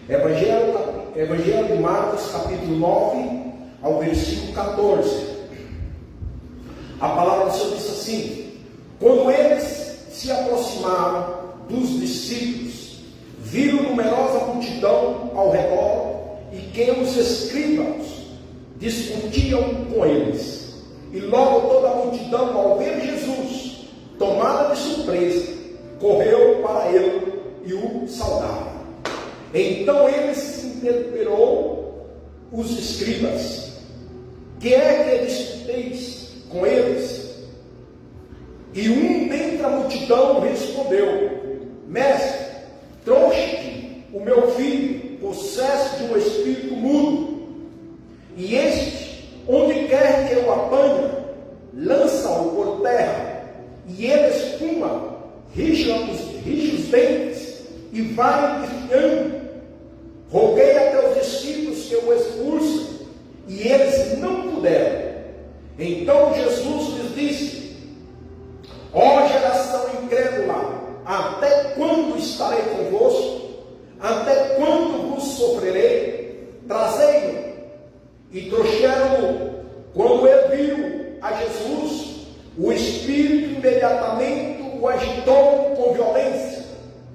Evangelho de Marcos, capítulo 9, ao versículo 14. A palavra do Senhor diz assim: quando eles se aproximaram dos discípulos, viram numerosa multidão ao redor e que os escribas discutiam com eles. E logo toda a multidão, ao ver Jesus, tomada de surpresa, correu para ele e o saudaram. Então ele se interpelou os escribas: que é que discuteis com eles? E um dentre a multidão respondeu: mestre, trouxe-te o meu filho, possesso de um espírito mudo, e este, onde quer que eu apanhe, lança-o por terra, e ele espuma, rixa os dentes, e vai enfiando. Roguei a teus discípulos que o expulsem, e eles não puderam. Então Jesus lhes disse: ó geração incrédula, até quando estarei convosco? Até quando vos sofrerei? Trazei-o. E trouxeram-no. Quando ele viu a Jesus, o espírito imediatamente o agitou com violência,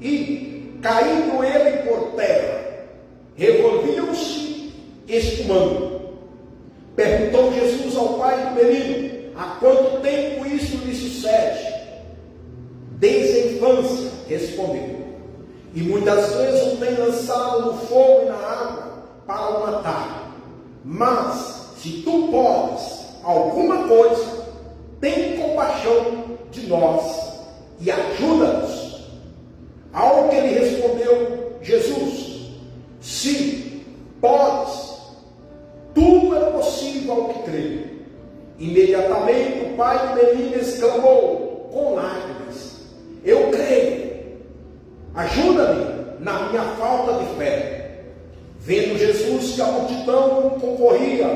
e, caindo ele por terra, revolviam-se espumando. Perguntou Jesus ao pai do menino: há quanto tempo isso lhe sucede? Desde a infância, respondeu. E muitas vezes o tem lançado no fogo e na água para o matar. Mas, se tu podes alguma coisa, tem compaixão de nós e ajuda-nos. Ao que lhe respondeu Jesus: se podes, tudo é possível ao que crê. Imediatamente o pai do menino exclamou com lágrimas: eu creio, ajuda-me na minha falta de fé. Vendo Jesus que a multidão concorria,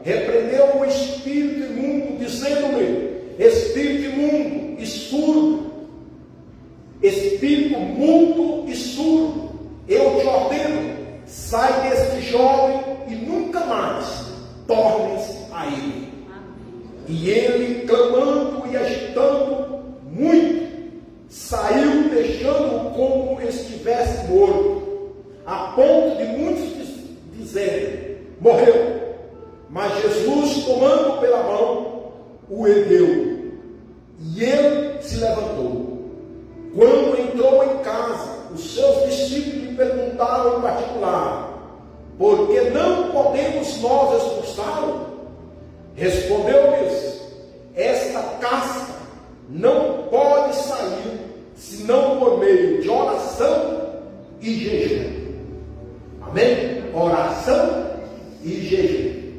repreendeu o espírito imundo, dizendo-lhe: espírito imundo e surdo, espírito mudo e surdo, eu te ordeno, sai deste jovem e nunca mais tornes a ele. E ele, clamando e agitando muito, saiu, deixando-o como estivesse morto, a ponto de muitos dizerem: morreu. Mas Jesus, tomando pela mão, o ergueu, e ele se levantou. Quando entrou em casa, os seus discípulos lhe perguntaram em particular: por que não podemos nós expulsá-lo? Respondeu-lhes: esta casca não pode sair senão por meio de oração e jejum. Amém? Oração e jejum.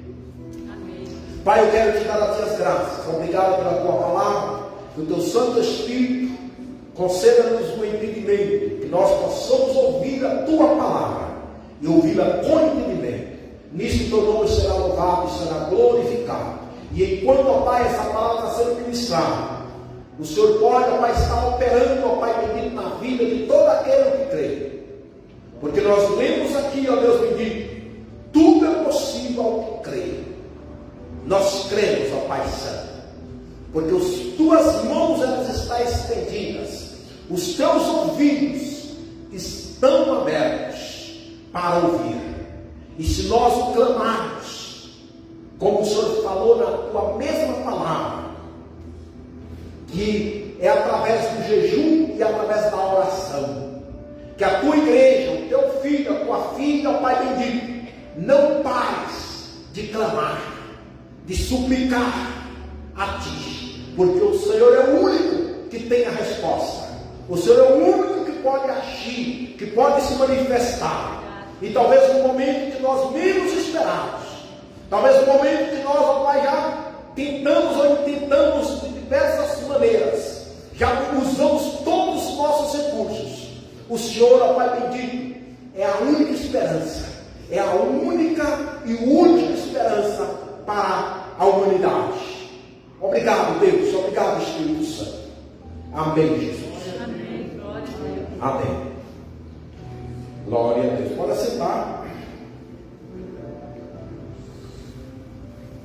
Amém. Pai, eu quero te dar a ti as graças. Obrigado pela tua palavra, do teu Santo Espírito. Conceda-nos o entendimento, que nós possamos ouvir a tua palavra e ouvi-la com entendimento. Nisso teu nome será louvado e será glorificado. E enquanto, ó Pai, essa palavra está sendo ministrada, o Senhor pode, ó Pai, estar operando, ó Pai bendito, na vida de todo aquele que crê. Porque nós lemos aqui, ó Deus bendito, tudo é possível ao que crê. Nós cremos, ó Pai Santo, porque as tuas mãos elas estão estendidas, os teus ouvidos estão abertos para ouvir. E se nós o clamarmos, como o Senhor falou na tua mesma palavra, que é através do jejum e através da oração, que a tua igreja, o teu filho, a tua filha, ó Pai bendito, não pares de clamar, de suplicar a ti, porque o Senhor é o único que tem a resposta. O Senhor é o único que pode agir, que pode se manifestar. E talvez no momento que nós menos esperamos, talvez no momento que nós, ó Pai, já tentamos ou intentamos de diversas maneiras, já usamos todos os nossos recursos, o Senhor, ó Pai bendito, é a única esperança, é a única e última esperança para a humanidade. Obrigado, Deus, obrigado, Espírito Santo. Amém, Jesus. Amém. Amém. Glória a Deus. Pode sentar.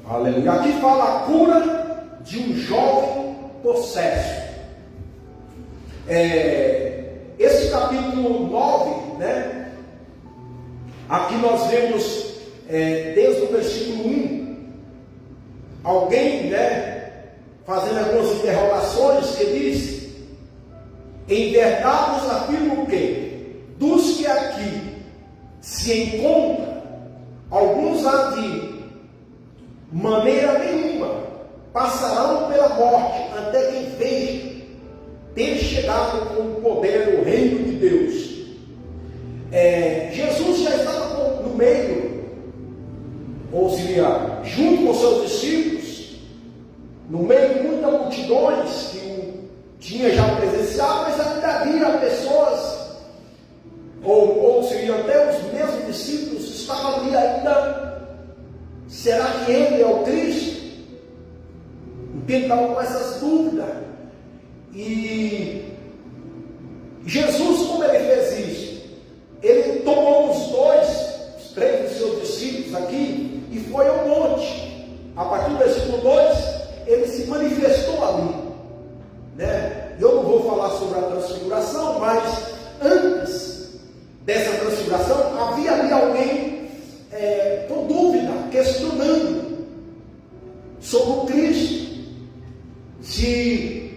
Aleluia. Aqui fala a cura de um jovem possesso. Esse capítulo 9, né? Aqui nós vemos desde o versículo 1, alguém, né, fazendo algumas interrogações, que diz: em verdade vos afirmo que dos que aqui se encontram, alguns há de maneira nenhuma passarão pela morte, até que veja ter chegado com o poder o reino de Deus. Jesus já estava no meio, ou seria, junto com seus discípulos, no meio de muitas multidões que tinha já presenciado, mas ainda havia pessoas, ou seria até os mesmos discípulos, estavam ali ainda. Será que ele é o Cristo? Estavam com essas dúvidas. E Jesus, como ele fez isso? Ele tomou os três dos seus discípulos aqui e foi ao monte. A partir do versículo 2, ele se manifestou ali, né? Eu não vou falar sobre a transfiguração, mas antes dessa transfiguração havia ali alguém com dúvida, questionando sobre o Cristo, se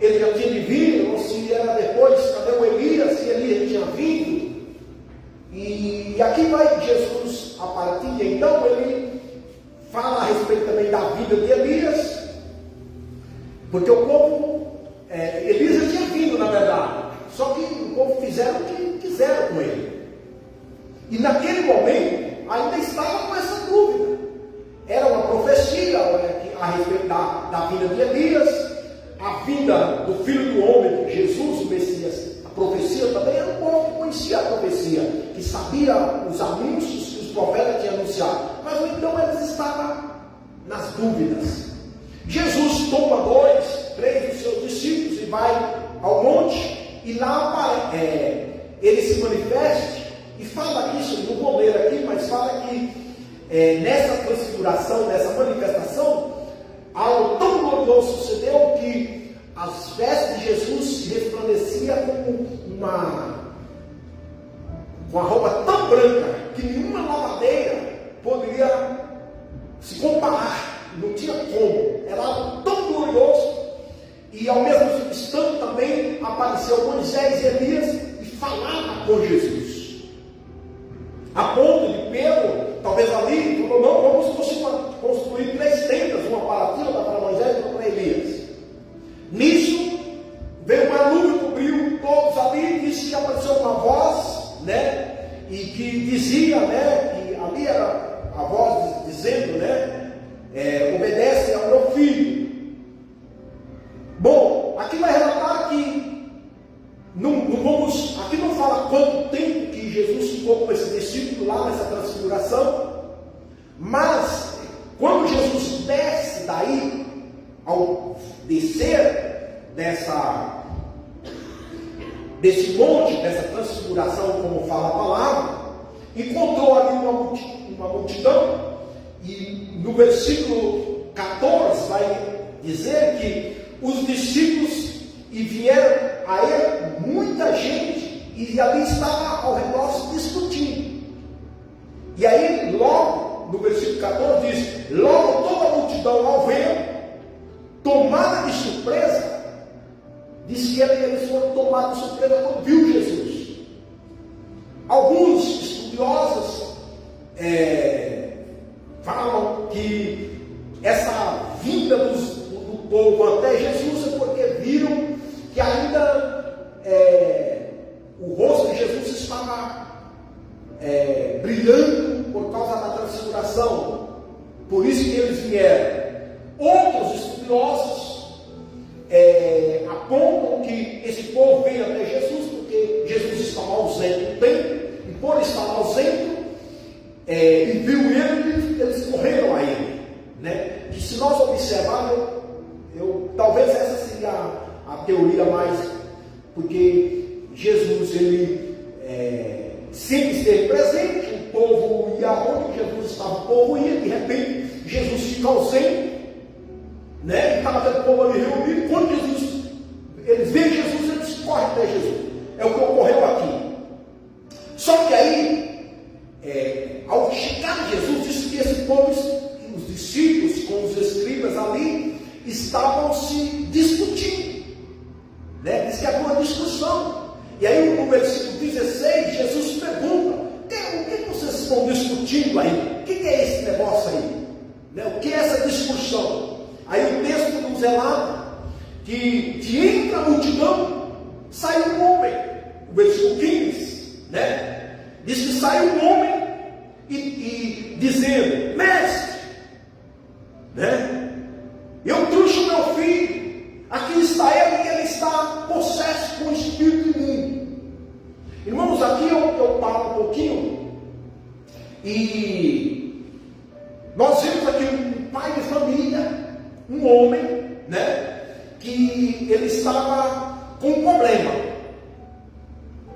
ele já tinha vindo, ou se era depois, cadê o Elias, se Elias tinha vindo. E aqui vai Jesus, a partir de então, ele fala a respeito também da vida de Elias, porque o povo, Elias já tinha vindo, na verdade, só que o povo fizeram o que quiseram com ele. E naquele momento, ainda estava com essa dúvida. Era uma profecia a respeito da vinda de Elias, a vinda do Filho do Homem, Jesus, o Messias. A profecia também era um povo que conhecia a profecia, que sabia os anúncios que os profetas tinham anunciado. Mas então eles estavam nas dúvidas. Jesus toma 3 dos seus discípulos e vai ao monte, e lá ele se manifesta e fala aqui, não vou ler aqui, mas fala que nessa transfiguração, nessa manifestação, algo tão glorioso sucedeu que as vestes de Jesus resplandeciam com a roupa tão branca que nenhuma lavadeira poderia se comparar, não tinha como, era algo tão glorioso. E ao mesmo instante também apareceu Moisés e Elias e falava com Jesus, a ponto de Pedro, talvez ali, falou: não, vamos construir 3 tendas, uma para ti, outra para Moisés e outra para Elias. Nisso, veio uma nuvem, cobriu todos ali, e disse que apareceu uma voz, né, e que dizia, né, que ali era a voz dizendo, né, obedece ao meu filho. Bom, aqui vai relatar que aqui não fala quanto tempo que Jesus ficou com esse discípulo lá nessa transfiguração, mas quando Jesus desce daí, ao descer desse monte, dessa transfiguração, como fala a palavra, encontrou ali uma multidão, e no versículo 14 vai dizer que os discípulos vieram a ele muita gente, e ali estava ao redor se discutindo. E aí, logo, no versículo 14 diz: logo toda a multidão ao ver, tomada de surpresa, diz que eles foram tomados de surpresa quando viu Jesus. Alguns estudiosos falam que essa vinda do povo até Jesus é porque viram que ainda o rosto de Jesus estava brilhando por causa da transfiguração, por isso que eles vieram. Outros estudiosos apontam que esse povo veio até Jesus porque Jesus estava ausente do templo, e por estar ausente, e viu ele, eles correram a ele, né? E se nós observarmos, talvez essa seria a teoria mais, porque Jesus, ele sempre esteve presente, o povo ia onde Jesus estava, o povo ia, de repente, Jesus fica ausente, né? E estava aquele povo ali reunido, quando eles veem Jesus, eles correm até Jesus. É o que ocorreu aqui. Só que aí, ao chegar Jesus, disse que esse povo, os discípulos com os escribas ali, estavam se discutindo, né? Diz que havia uma discussão. E aí no versículo 16, Jesus pergunta: o que vocês estão discutindo aí? O que é esse negócio aí? Né? O que é essa discussão? Aí o texto nos relata que de entre a multidão saiu um homem. O versículo 15, né? Diz que saiu um homem e dizendo: mestre, né? Eu trouxe o meu filho, aqui está ele, e ele está possesso com o espírito imundo. Irmãos, aqui eu paro um pouquinho, e nós vemos aqui um pai de família, um homem, né, que ele estava com um problema,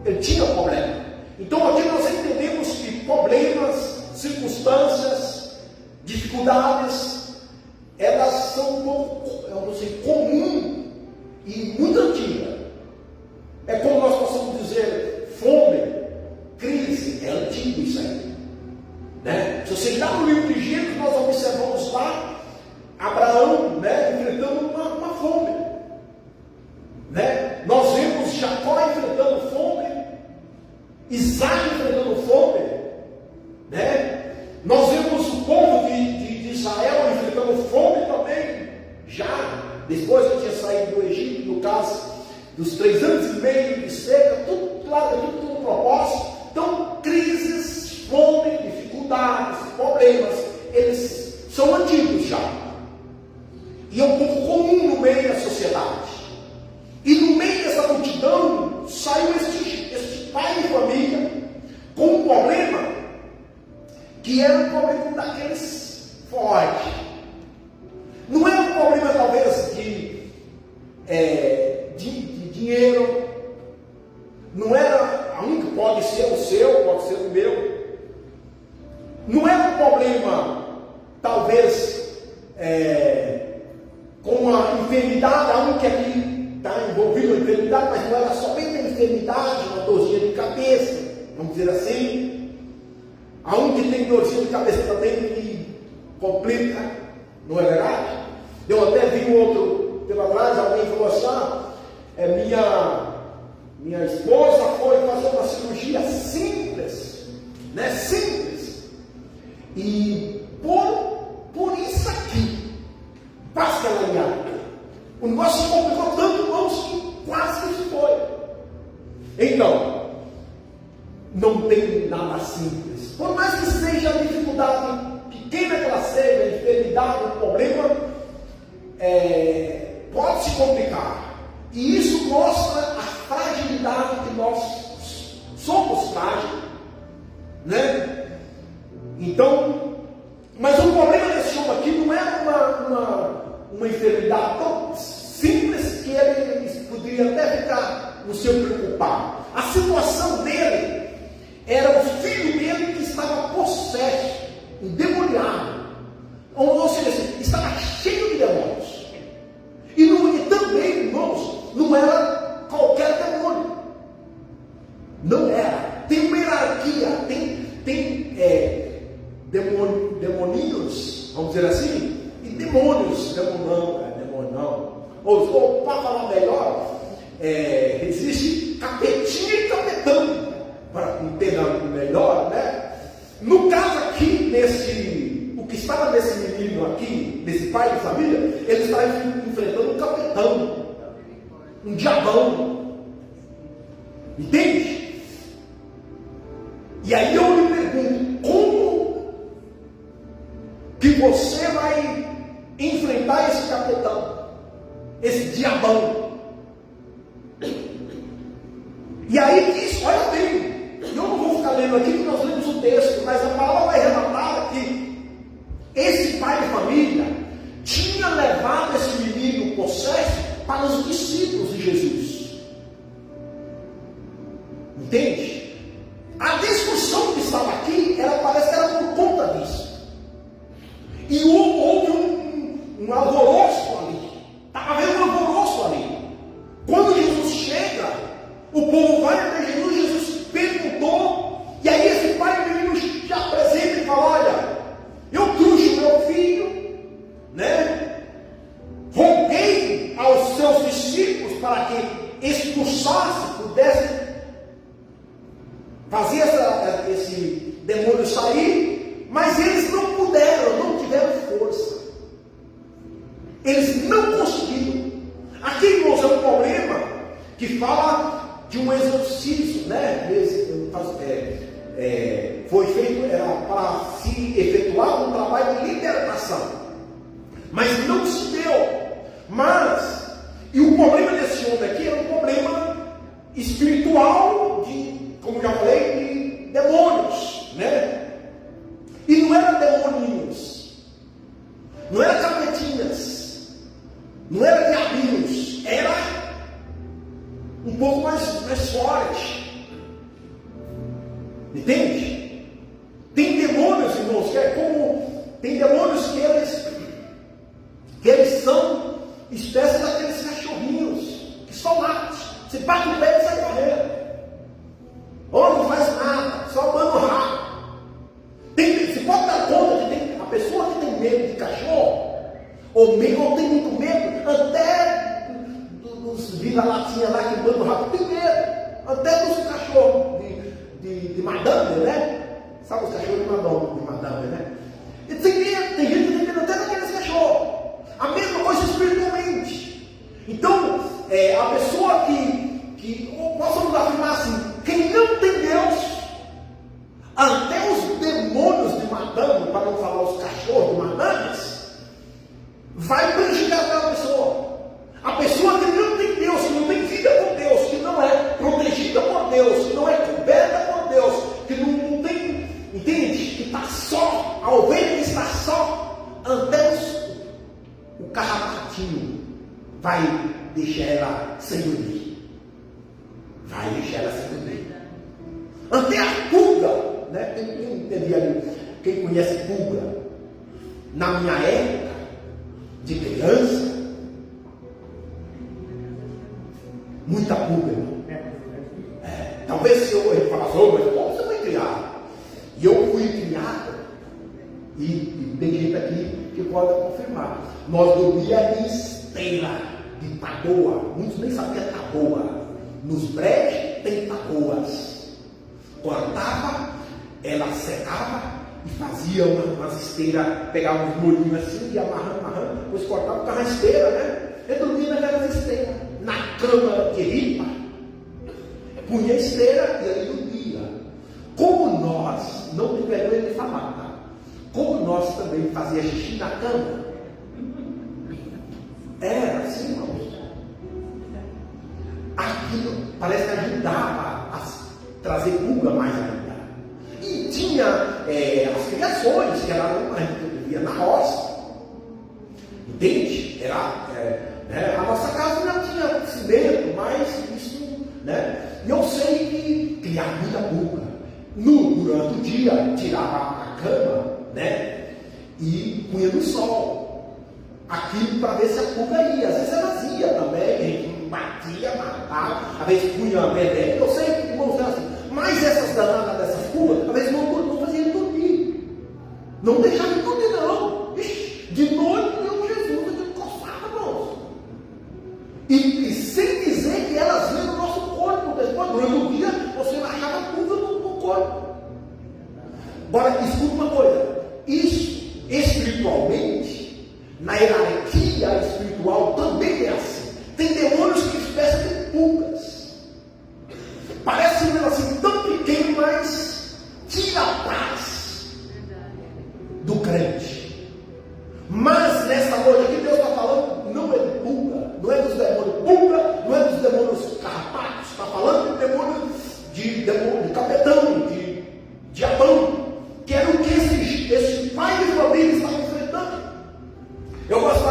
ele tinha um problema. Então aqui nós entendemos que problemas, circunstâncias, dificuldades, elas são um pouco, comum e muito antiga. É como nós possamos dizer, fome, crise, é antigo isso aí, né? Se você olhar no livro de Gênesis, nós observamos lá Abraão, né, enfrentando uma fome, né? Nós vemos Jacó enfrentando fome, Isaac enfrentando fome, né? Nós vemos o povo de Israel enfrentando fome também, já depois que tinha saído do Egito, no caso dos 3 anos e meio de seca, tudo um propósito. Então, crises, fome, dificuldades, problemas, eles são antigos já, e é um pouco comum no meio da sociedade. E no meio dessa multidão saiu este pai de família com um problema que era um problema daqueles fortes. Não é um problema talvez de dinheiro, não era um que pode ser o seu, pode ser o meu. Não é um problema talvez com uma enfermidade, há um que aqui está envolvido na enfermidade, mas não era somente a enfermidade, uma dorzinha de cabeça, vamos dizer assim. Há um que tem dorzinha de cabeça também que complica, não é verdade? Eu até vi um outro tempo atrás, alguém falou assim: minha esposa foi fazer uma cirurgia simples, né? Simples. E por isso aqui, quase que ela ia. O negócio se complicou tanto, irmãos, que quase que se foi. Então, não tem nada simples. Por mais que seja a dificuldade pequena que ela seja, a enfermidade, o problema, pode se complicar. E isso mostra a fragilidade que nós somos frágeis, né? Então, mas o problema desse homem aqui não é uma enfermidade tão simples que ele poderia até ficar no seu preocupado. A situação dele era o filho dele que estava possesso, endemoniado, ou seja, estava cheio de demônios. E também, irmãos, não era qualquer demônio. Não era. Tem uma hierarquia, tem demoninhos, vamos dizer assim, e demônios, demônio não. Ou para falar melhor, existe capetinha e capetão, para entender melhor, né? No caso aqui, o que estava nesse menino aqui, nesse pai de família, ele estava enfrentando um capetão, um diabão, entende? E aí eu me pergunto, como que você vai enfrentar esse capetão, esse diabão? E aí diz, olha bem, eu não vou ficar lendo aqui, porque nós lemos o texto, mas a palavra vai relatar que esse pai de família tinha levado esse menino possesso para os discípulos de Jesus. Entende? A discussão que estava aqui, parece que era por conta disso. E houve um alvoroço ali. Estava havendo um alvoroço ali. Quando Jesus chega, o povo vai até Jesus, Jesus perguntou, e aí esse pai do menino se apresenta e fala: olha, eu trouxe o meu filho, né? Roguei aos seus discípulos para que expulsasse, pudesse fazer esse demônio sair, mas eles não puderam, não tiveram força. Eles não conseguiram. Aqui, irmãos, é um problema que fala de um exorcismo, né? Foi feito, era para se efetuar um trabalho de libertação, mas não se deu. E o problema desse homem aqui era um problema espiritual, como já falei, de demônios, né? E não eram demoninhos, não eram capetinhas, não eram diabinhos, era um pouco mais forte. Entende? Tem demônios, irmãos, tem demônios que eles são espécies daqueles cachorrinhos que só latem. Você bate o pé e sai correndo. Ou não faz nada, só manda o rabo. Você pode dar conta que a pessoa que tem medo de cachorro, ou tem muito medo, até dos vira-latinha lá que mandam o rabo, tem medo. Até dos cachorros de madame, né? Sabe os cachorros de madame, né? E tem gente que tem medo até daqueles cachorros. A mesma coisa espiritualmente. Então, a pessoa que nós vamos afirmar assim, quem não tem Deus, até os demônios de madame, para não falar os cachorros de madames, vai prejudicar aquela pessoa. A pessoa que não tem Deus, que não tem vida com Deus, que não é protegida por Deus, que não é coberta por Deus, que não tem, entende? Que está só, a ovelha que está só, até o carrapatinho vai deixar ela sem dormir. Vai deixar ela sem dormir. Até a pulga, né? Quem conhece pulga? Na minha época de criança, muita pulga, irmão. Talvez se eu falasse, mas como você foi criado? E eu fui criado, e tem gente aqui que pode confirmar. Nós dormíamos em esteira de taboa. Muitos nem sabiam que é taboa. Nos brejos tem taboas. Cortava, ela secava e fazia umas esteiras, pegava uns molhinhos assim e amarrando, depois cortava, ficava na esteira, né? Eu dormia naquelas esteiras, na cama de ripa, punha a esteira e aí dormia. Como nós, não tem vergonha de falar, tá? Como nós também fazíamos xixi na cama, era assim, irmãos. Aquilo parece que ajudava a trazer pulga mais ainda. E tinha as criações, que era a gente vivia na roça. Entende? A nossa casa não tinha cimento, mas isso, né? E eu sei que criava muita pulga. Durante o dia, tirava a cama, né? E punha no sol. Aquilo para ver se a pulga ia. Às vezes ela vazia também, batia, matava, às vezes punha a veneno. Eu sei que irmãos eram assim. Mas essas danadas dessas pulgas, às vezes não faziam dormir. Não deixavam dormir, não. Ixi, de noite, meu Jesus, eu encostava, irmãos. E sem dizer que elas vinham no nosso corpo. Depois, durante o dia, você achava pulga no corpo. Agora, escuta uma coisa. Isso, espiritualmente, na hierarquia espiritual também é assim. Tem demônios que espécie de pulgas. Parece um assim tão pequeno, mas tira a paz do crente. Mas nessa noite aqui Deus está falando, não é de pulga, não é dos demônios pulga, não é dos demônios carrapatos, está falando de demônios de capetão, de diabão, que era o que esse pai de família estava enfrentando. Eu gosto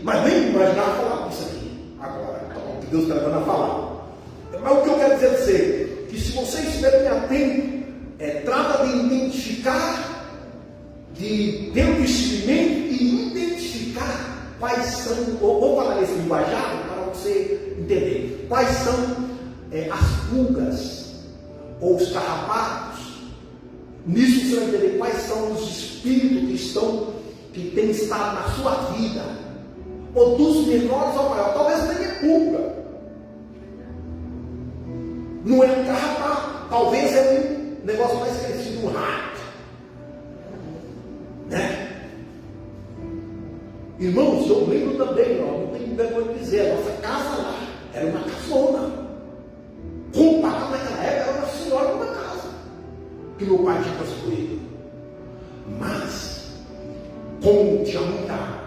Mas nem imaginar falar isso aqui agora, o que Deus está levando a falar. Mas o que eu quero dizer a você, que se você estiver bem atento, trata de identificar, de ter um discernimento e identificar quais são, vou falar nesse linguajar para você entender, quais são as pulgas ou os carrapatos. Nisso você vai entender quais são os espíritos que têm estado na sua vida, ou dos menores ao maior. Talvez tenha pulga, não é um carrapato, talvez é um negócio mais parecido, um rato, né? Irmãos, eu lembro também, não tenho vergonha de dizer, a nossa casa lá era uma casona. Comparado naquela época, era uma senhora de uma casa que meu pai tinha construído. Mas, como tinha muita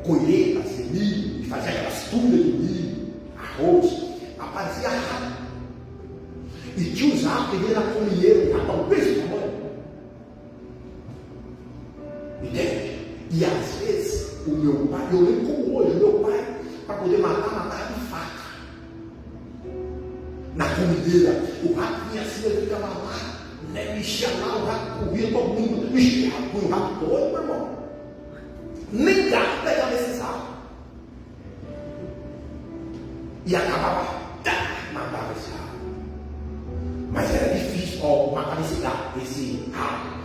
colheita de milho, e fazia aquelas tulhas de milho, arroz, aparecia rato. E tinha uns ratos que vinham na comieira, um rato desse tamanho. Entende? E às vezes, o meu pai, eu lembro como hoje, o meu pai, para poder matar de faca. Na comida, o rato vinha assim, ele ficava lá, né, mexia lá, o rato corria, todo mundo mexia, o rato todo, meu irmão. Nem gato pegava esse rato. E acabava, matava esse rato. Mas era difícil, matar esse gato, esse rato.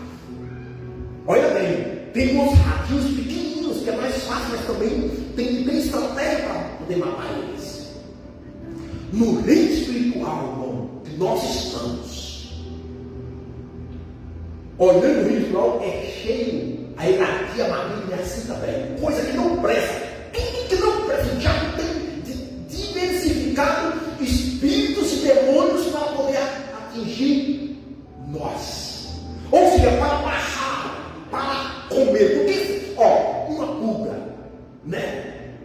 Olha bem, tem uns ratinhos pequenininhos, que é mais fácil, mas também tem estratégia para poder matar eles. No reino espiritual, irmão, que nós estamos, olhando o reino espiritual, é cheio, a hierarquia maligna é assim também, coisa que não presta, tudo que não presta, o diabo tem diversificado espíritos e demônios para poder atingir nós, ou seja, para passar, para comer, porque, uma pulga, né?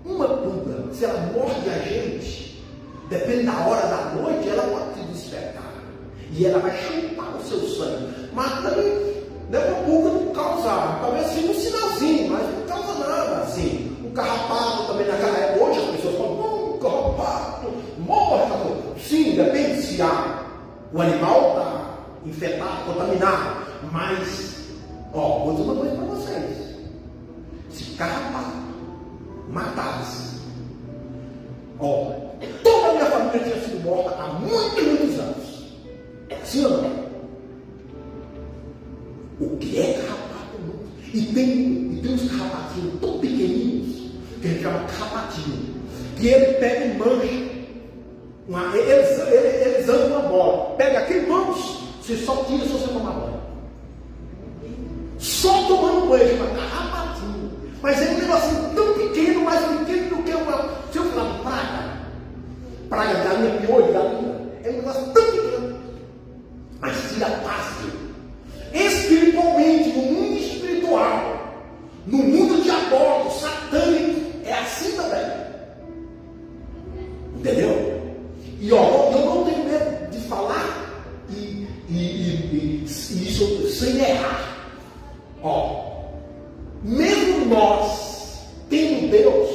Uma pulga, se ela morde a gente, depende da hora da noite, ela pode te despertar. E ela vai chupar o seu sangue. Mas também, né, uma pulga não causa, talvez seja um sinalzinho, mas não causa nada assim. O carrapato também naquela época, hoje as pessoas falam, carrapato, morre. Sim, depende se o animal está infectado, contaminado. Mas, vou dizer uma coisa para vocês. Se carrapato matasse, toda a minha família tinha sido morta há muitos anos. Sim ou não? O que é carrapato? E tem uns carrapatinhos tão pequenininhos, que a gente chama carrapatinho, que ele pega e mancha. Eles andam uma bola. Pega aqui, mãos, você só tira se você tomar banho. Só tomando banho, chama carrapatinho. Mas é um negocinho tão pequeno, mais pequeno do que se eu falar praga de galinha, piolho de galinha, é um negócio tão pequeno, mas tira fácil. Espiritualmente, no mundo espiritual, no mundo diabólico, satânico, é assim também. Entendeu? E eu não tenho medo de falar e isso sem errar. Mesmo nós, tendo Deus,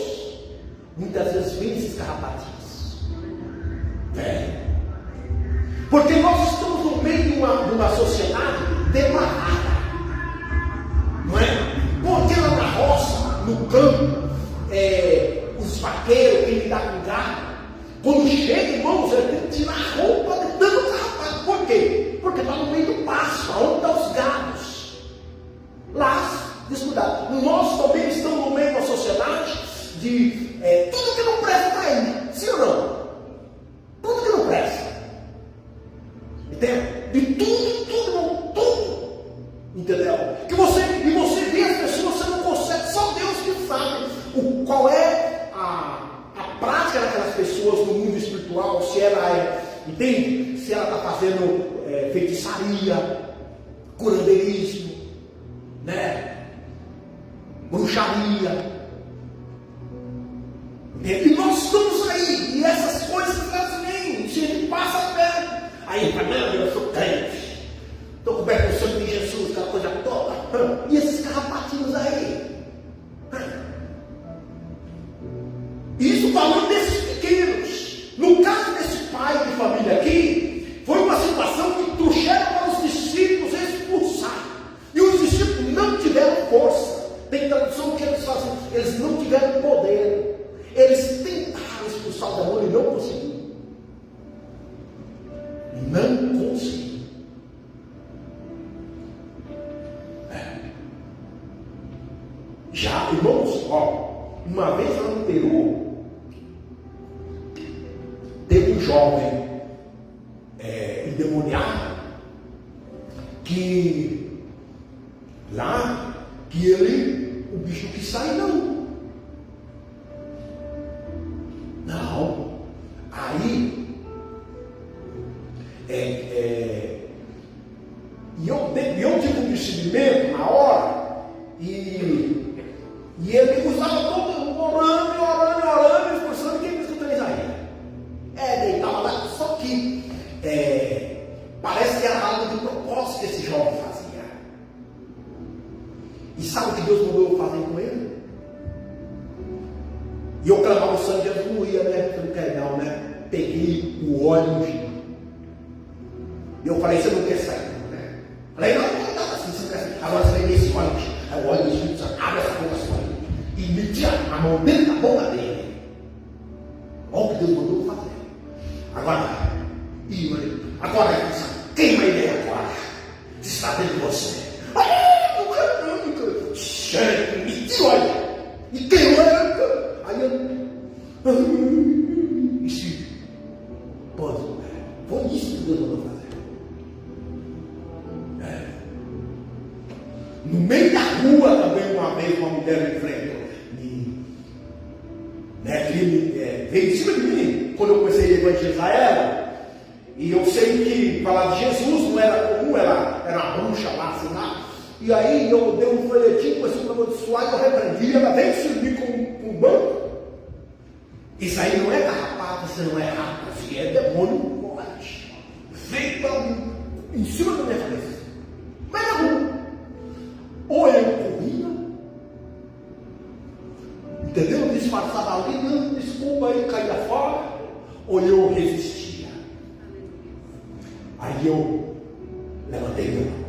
muitas vezes vem esses carrapatinhos. Porque nós estamos no meio de uma sociedade depravada, não é? Porque lá na roça, no campo, os vaqueiros, quem lidar com gado, quando chega, irmãos, ele tem que tirar a roupa de tanto carrapato. Por quê? Porque está no meio do pasto, onde estão os gados. Lá, descuidado. Nós também estamos no meio da sociedade de tudo que não presta para ele. Sim ou não? Tudo que não presta. Entendeu? De tudo. Entendeu? E você vê as pessoas, você não consegue, só Deus que sabe qual é a prática daquelas pessoas no mundo espiritual, se ela entende? Se ela está fazendo feitiçaria, curandeirismo, né? Bruxaria. E nós estamos aí, e essas coisas vêm, se a gente passa perto, aí fala, não, eu sou crente, estou coberto com o sangue de Jesus, aquela coisa toda, e esses carrapatinhos aí, Já, irmãos, uma vez lá no Peru, teve um jovem endemoniado que lá, que o bicho que sai não. Aí, eu tive um discernimento na hora, e ele usava todo orando, esforçando, quem me escutou Isaías? Deitava lá, só que parece que era algo de propósito que esse jovem fazia. E sabe o que Deus mandou eu fazer com ele? E eu clamava o sangue, Jesus não ia, né? Você não quer não, né? Peguei o óleo ungido. E eu falei, você não quer sair, não, né? Falei, não assim, você não quer sair. Agora você vai ver esse óleo ungido. Aí o óleo ungido, abre essa boca sua aí. E me tira a mão dentro da boca dele. Olha o que Deus mandou eu fazer. Agora, queima ele agora. Está dentro de você. Me tira o óleo. E queimou ele. Aí foi isso que Deus mandou fazer. No meio da rua também, uma vez, uma mulher me enfrentou. Veio em cima de mim, quando eu comecei a evangelizar ela. E eu sei que falar de Jesus não era comum, era uma bruxa lá, sei lá. E aí eu dei um folhetim, comecei a amaldiçoar, eu repreendi, ela veio subir com um banco. Isso aí não é carrapato, isso não é rato, isso é demônio forte. Feito em cima da minha cabeça. Mas na rua. Ou eu corria, entendeu? Disfarçava ali, não, desculpa, aí caía fora, ou eu resistia. Aí eu levantei meu mão.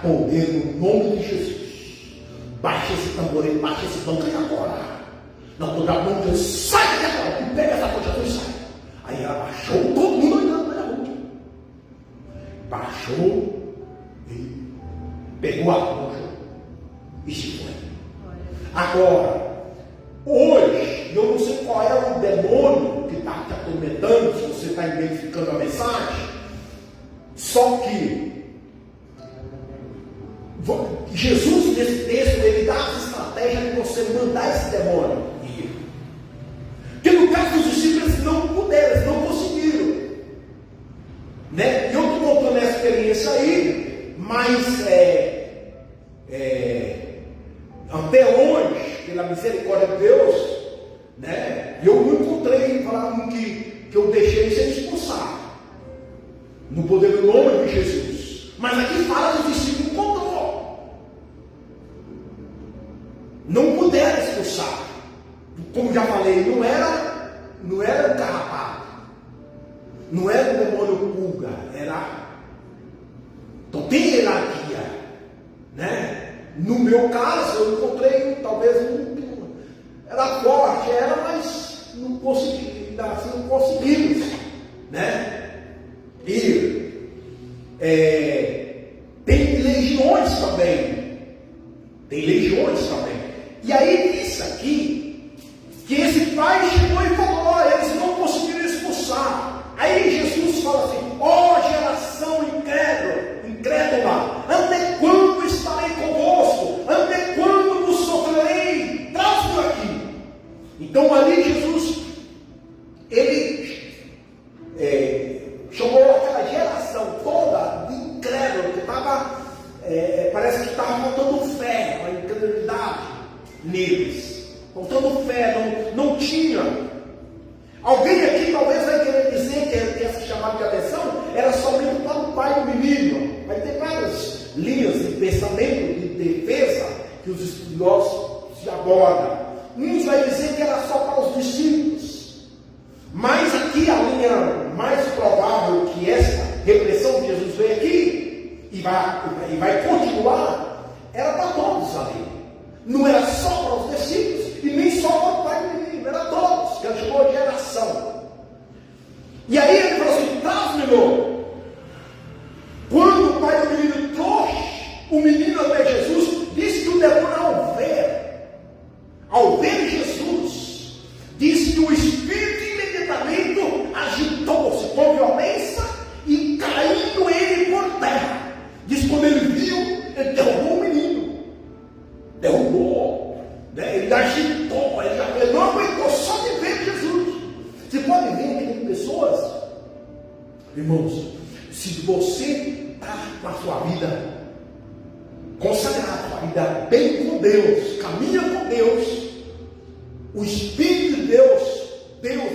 Poder no nome de Jesus. Baixa esse tamborete, baixa esse banco aí agora. Não, toda a mão de Deus, sai daqui agora. E pega essa coisa e sai. Aí ela baixou, todo mundo olhando na rua. Baixou e pegou a coxa e se foi. Agora, hoje, eu não sei qual é o demônio que está te atormentando, se você está identificando a mensagem. Só que Jesus, nesse texto, ele dá as estratégias de você mandar esse demônio ir. Porque no caso dos discípulos, eles não puderam, eles não conseguiram. Né? E eu estou contando essa experiência aí, mas até hoje, pela misericórdia de Deus, né? Eu não encontrei falando que eu deixei ser expulsado. No poder do nome de Jesus. Mas aqui fala que o discípulo encontrou. Não puderam expulsar. Como já falei, não era um carrapato. Não era um demônio pulga. Então tem hierarquia. Né? No meu caso, eu encontrei talvez era forte, mas não consegui, assim, não conseguimos. Né? E tem legiões também. E aí diz aqui que esse pai chegou e falou: eles não conseguiram expulsar. Aí Jesus fala assim: geração incrédula, até quando estarei convosco? Até quando vos sofrerei? Traz-me aqui. Então ali Jesus, ele chamou aquela geração toda de incrédulo, que estava, parece que estava faltando fé, uma incredulidade neles, faltando fé, não tinha. Alguém aqui talvez vai querer dizer que esse chamado de atenção era somente para o pai do menino. Vai ter várias linhas de pensamento, de defesa, que os estudiosos se abordam. Uns vai dizer que era só para os discípulos. Mas aqui a linha mais provável que essa repressão que Jesus veio aqui e vai continuar, era para todos ali. Não era só para os discípulos e nem só para o pai do menino, era todos, que ele chamou de geração. E aí ele falou assim: traz-me-lo. Quando o pai do menino trouxe o menino até Jesus, disse que o demônio, ao viu, ele derrubou o menino. Derrubou, né? Ele agitou, ele não aguentou só de ver Jesus. Você pode ver que tem pessoas, irmãos, se você está com a sua vida consagrada, sua vida bem com Deus, caminha com Deus, o Espírito de Deus,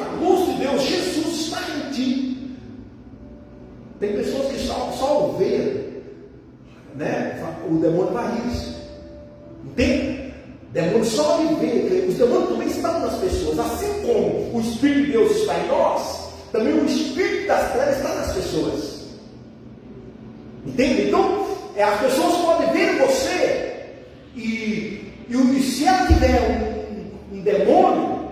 a luz de Deus, Jesus está em ti. Tem pessoas que só o vê, né? O demônio vai rir. Entende? O demônio só me vê. Os demônios também estão nas pessoas. Assim como o Espírito de Deus está em nós, também o Espírito das trevas está nas pessoas. Entende? Então, as pessoas podem ver você e se ela tiver um demônio,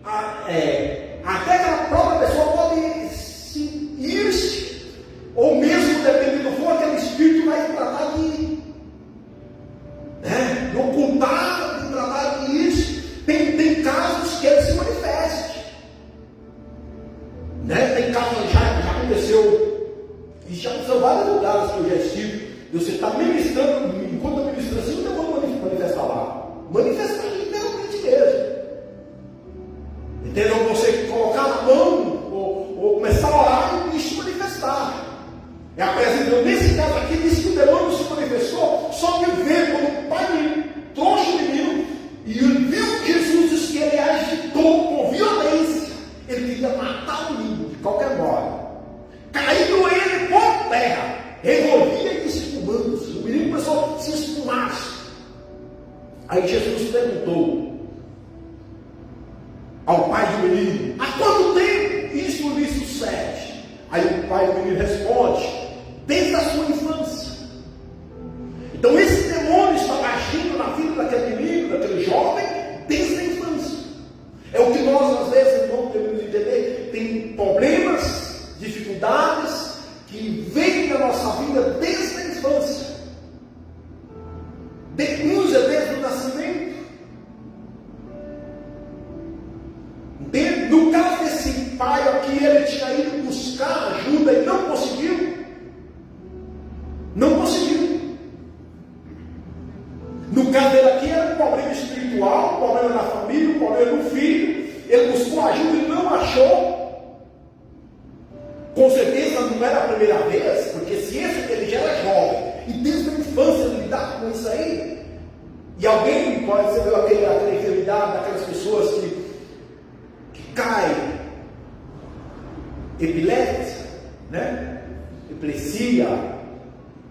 até aquela própria pessoa pode se ir, ou mesmo, dependendo do for, aquele espírito vai tratar de ocultar, de tratar de isso. Tem casos que ele se manifeste, né? Tem casos, já aconteceu, e já aconteceu em vários lugares que eu já estive. Você está ministrando, enquanto eu ministro assim, eu não vou manifestar lá. Manifestar literalmente mesmo. Entendeu? Você colocar na mão, ou começar a orar e se manifestar. É a presença de Deus. Nesse caso aqui, diz que o demônio se manifestou, só que veio quando o pai trouxe o menino, e ele viu que Jesus disse que ele agitou com violência. Ele queria matar o menino, de qualquer modo. Caindo ele por terra, revolvia e se espumando. O menino começou a se espumar. Aí Jesus perguntou ao pai do menino: há quanto tempo isso lhe sucede? Aí o pai do menino responde: desde a sua infância. Então esse demônio estava agindo na vida daquele menino, daquele jovem, desde a infância. É o que nós às vezes não devemos entender. Tem problemas, dificuldades que vêm na nossa vida desde a infância. Uns é desde o nascimento. Entende? No caso desse pai aqui, ele tinha ido buscar ajuda e não conseguiu. Não conseguiu. No caso dele aqui era um problema espiritual, um problema na família, um problema no filho. Ele buscou ajuda e não achou. Com certeza não era a primeira vez, porque se ele já era jovem e desde a infância ele lidava com isso aí, e alguém pode ser aquela enfermidade daquelas pessoas que caem, epilepsia, né? Epilepsia,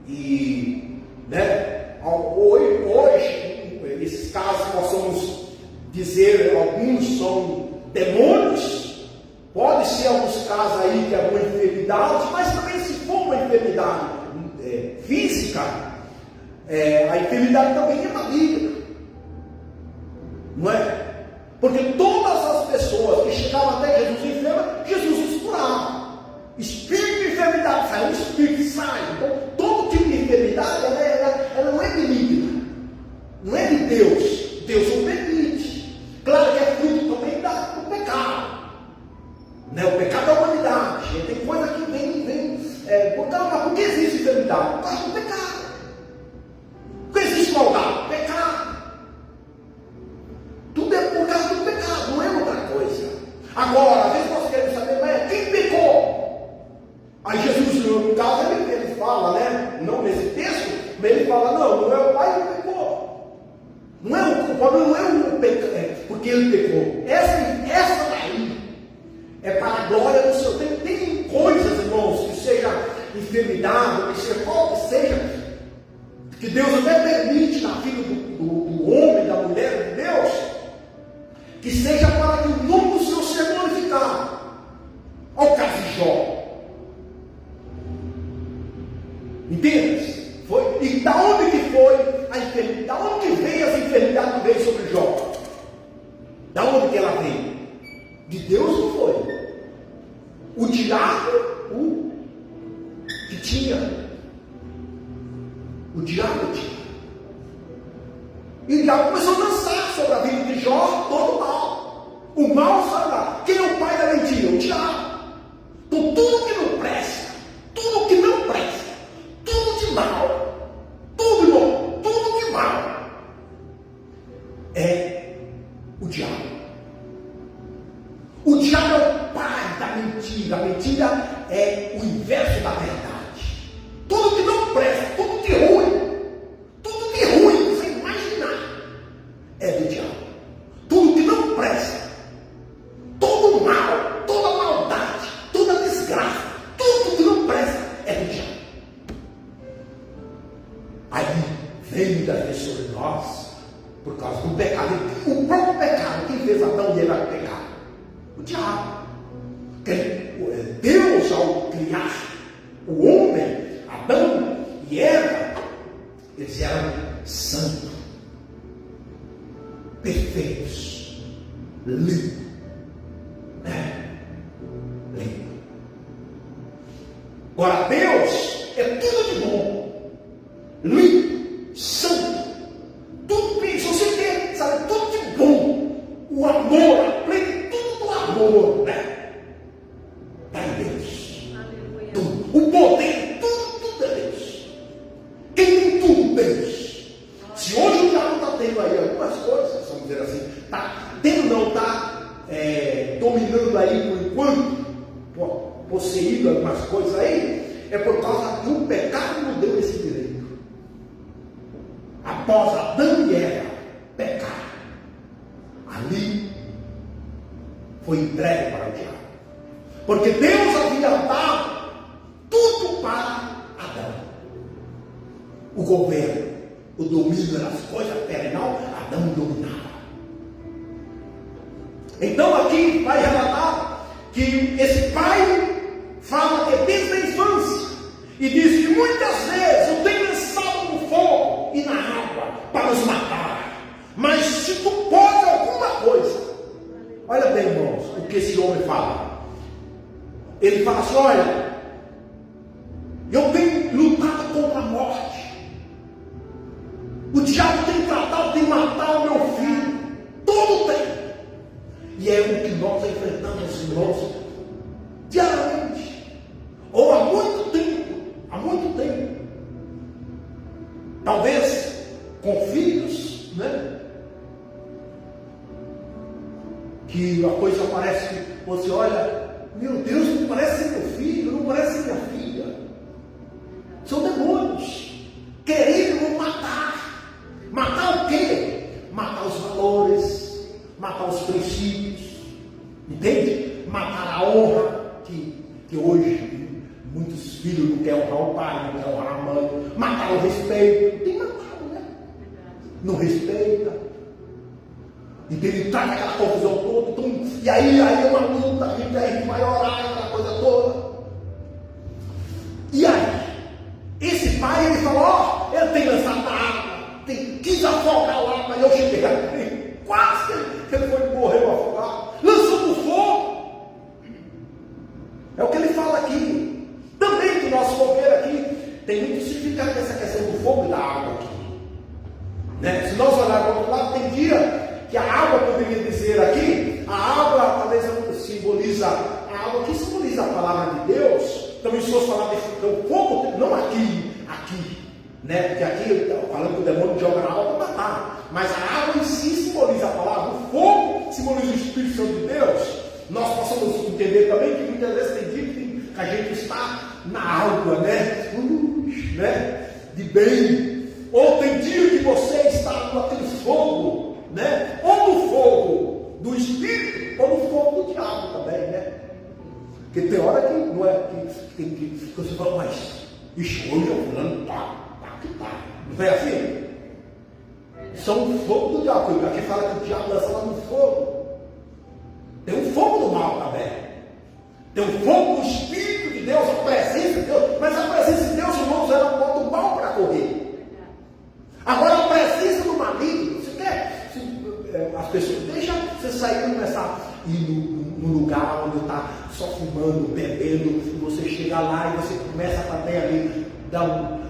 e, né? Hoje, esses casos nós vamos dizer, alguns são demônios. Pode ser alguns casos aí que é uma enfermidade, mas também se for uma enfermidade física, a enfermidade também é maligna, não é? Porque todas as pessoas que chegavam até Jesus enferma, Jesus os curava. Espírito de enfermidade sai, um espírito que sai. Então, todo tipo de enfermidade, ela não é benigna, não é de Deus. Deus não permite. Claro que é fruto também do pecado. Né? O pecado da humanidade. Tem coisa que vem por que existe enfermidade? Por causa do pecado. Por que existe maldade? Pecado. Tudo é por causa do pecado, não é outra coisa. Agora, às vezes nós queremos saber, mas quem pecou? Aí Jesus, no caso, ele fala, né? Não nesse texto, mas ele fala, não é o pai que pecou. Não é o problema, não é o pecado, porque ele pecou. Essa daí é para a glória do Senhor. Tem coisas, irmãos, que seja enfermidade, que seja qual que seja, que Deus até permite na vida do homem, da mulher de Deus, que seja para que o nome do Senhor seja glorificado. Olha o caso de Jó. Entende? E da onde que foi a enfermidade? Da onde que veio as enfermidades que veio sobre Jó? Da onde que ela veio? De Deus não foi. O diabo, que tinha. O diabo tinha. E o diabo começou a lançar sobre a vida de Jó todo o mal. O mal sai lá. Quem é o pai da mentira? O diabo. Então tudo que não presta, tudo que não presta, tudo de mal, Aí vem muitas vezes sobre nós, por causa do pecado. O próprio pecado, quem fez Adão e Eva pecar? O diabo. Deus, ao criar o homem, Adão e Eva, eles eram santos, perfeitos, limpos, limpo. Agora Deus é tudo de bom, limpo, santo, tudo bem. Se você quer, sabe, tudo de bom, o amor, a plenitude do amor, está em Deus. Tudo. O poder, tudo é Deus. Quem tem tudo, Deus. Se hoje o diabo está tendo aí algumas coisas, vamos dizer assim, está tendo, não está dominando aí por enquanto, possuindo algumas coisas aí, é por causa que o pecado não deu esse direito. Após Adão e Eva pecar, ali foi entregue para o diabo. Porque Deus havia dado tudo para Adão. O governo, o domínio das coisas terrenal, Adão dominava. Então aqui vai relatar que esse pai fala que desde a infância, e diz que muitas vezes eu tenho lançado no fogo e na água para os matar, mas se tu pode alguma coisa, olha bem, irmãos, o que esse homem fala. Ele fala assim: olha, eu tenho lutado contra a morte, o diabo tem tratado de matar o meu filho, todo tempo, e é o que nós enfrentamos, irmãos, diariamente, ou há muito tempo. Talvez com filhos, que a coisa parece que você olha, meu Deus, não parece ser meu filho, não parece ser minha filha. São demônios querendo matar. Matar o quê? Matar os valores, matar os princípios, entende? Matar a honra que hoje muitos filhos não querem honrar o pai, não querem honrar a mãe. Matar o respeito. Tem matado, não respeita. E ele traz aquela confusão toda. Então, e aí é uma luta, a gente vai orar, aquela coisa toda. E aí, esse pai, ele falou, ele tem lançado na água, quis afogar lá, mas eu cheguei aqui, quase que ele foi morrer afogado. Lançou no fogo. É o que ele fala aqui. Também que o nosso fogueiro aqui tem muito significado nessa questão do fogo e da água aqui. Se nós olharmos para o outro lado, tem dia que a água, poderia dizer aqui, a água talvez simboliza, a água que simboliza a palavra de Deus. Também se fosse falar de fogo, não aqui, porque aqui ele está falando que o demônio joga na água para matar, mas a água em si simboliza a palavra, o fogo simboliza o Espírito Santo de Deus. Nós possamos entender também que muitas vezes tem dia que a gente está na água, de bem, ou tem dia que você está naquele fogo, ou no fogo do Espírito, ou no fogo do diabo também, porque tem hora que não é que você fala, mas hoje eu falando, tá. Não é assim? São o fogo do diabo. Aqui fala que o diabo lança lá no fogo. Tem um fogo do mal também. Tem um fogo do Espírito de Deus, a presença de Deus. Mas a presença de Deus, irmãos, ela bota o mal para correr. Agora a presença do maligno, você quer? As pessoas deixam você sair e começar a ir no lugar onde está só fumando, bebendo, e você chega lá e você começa também ali, dar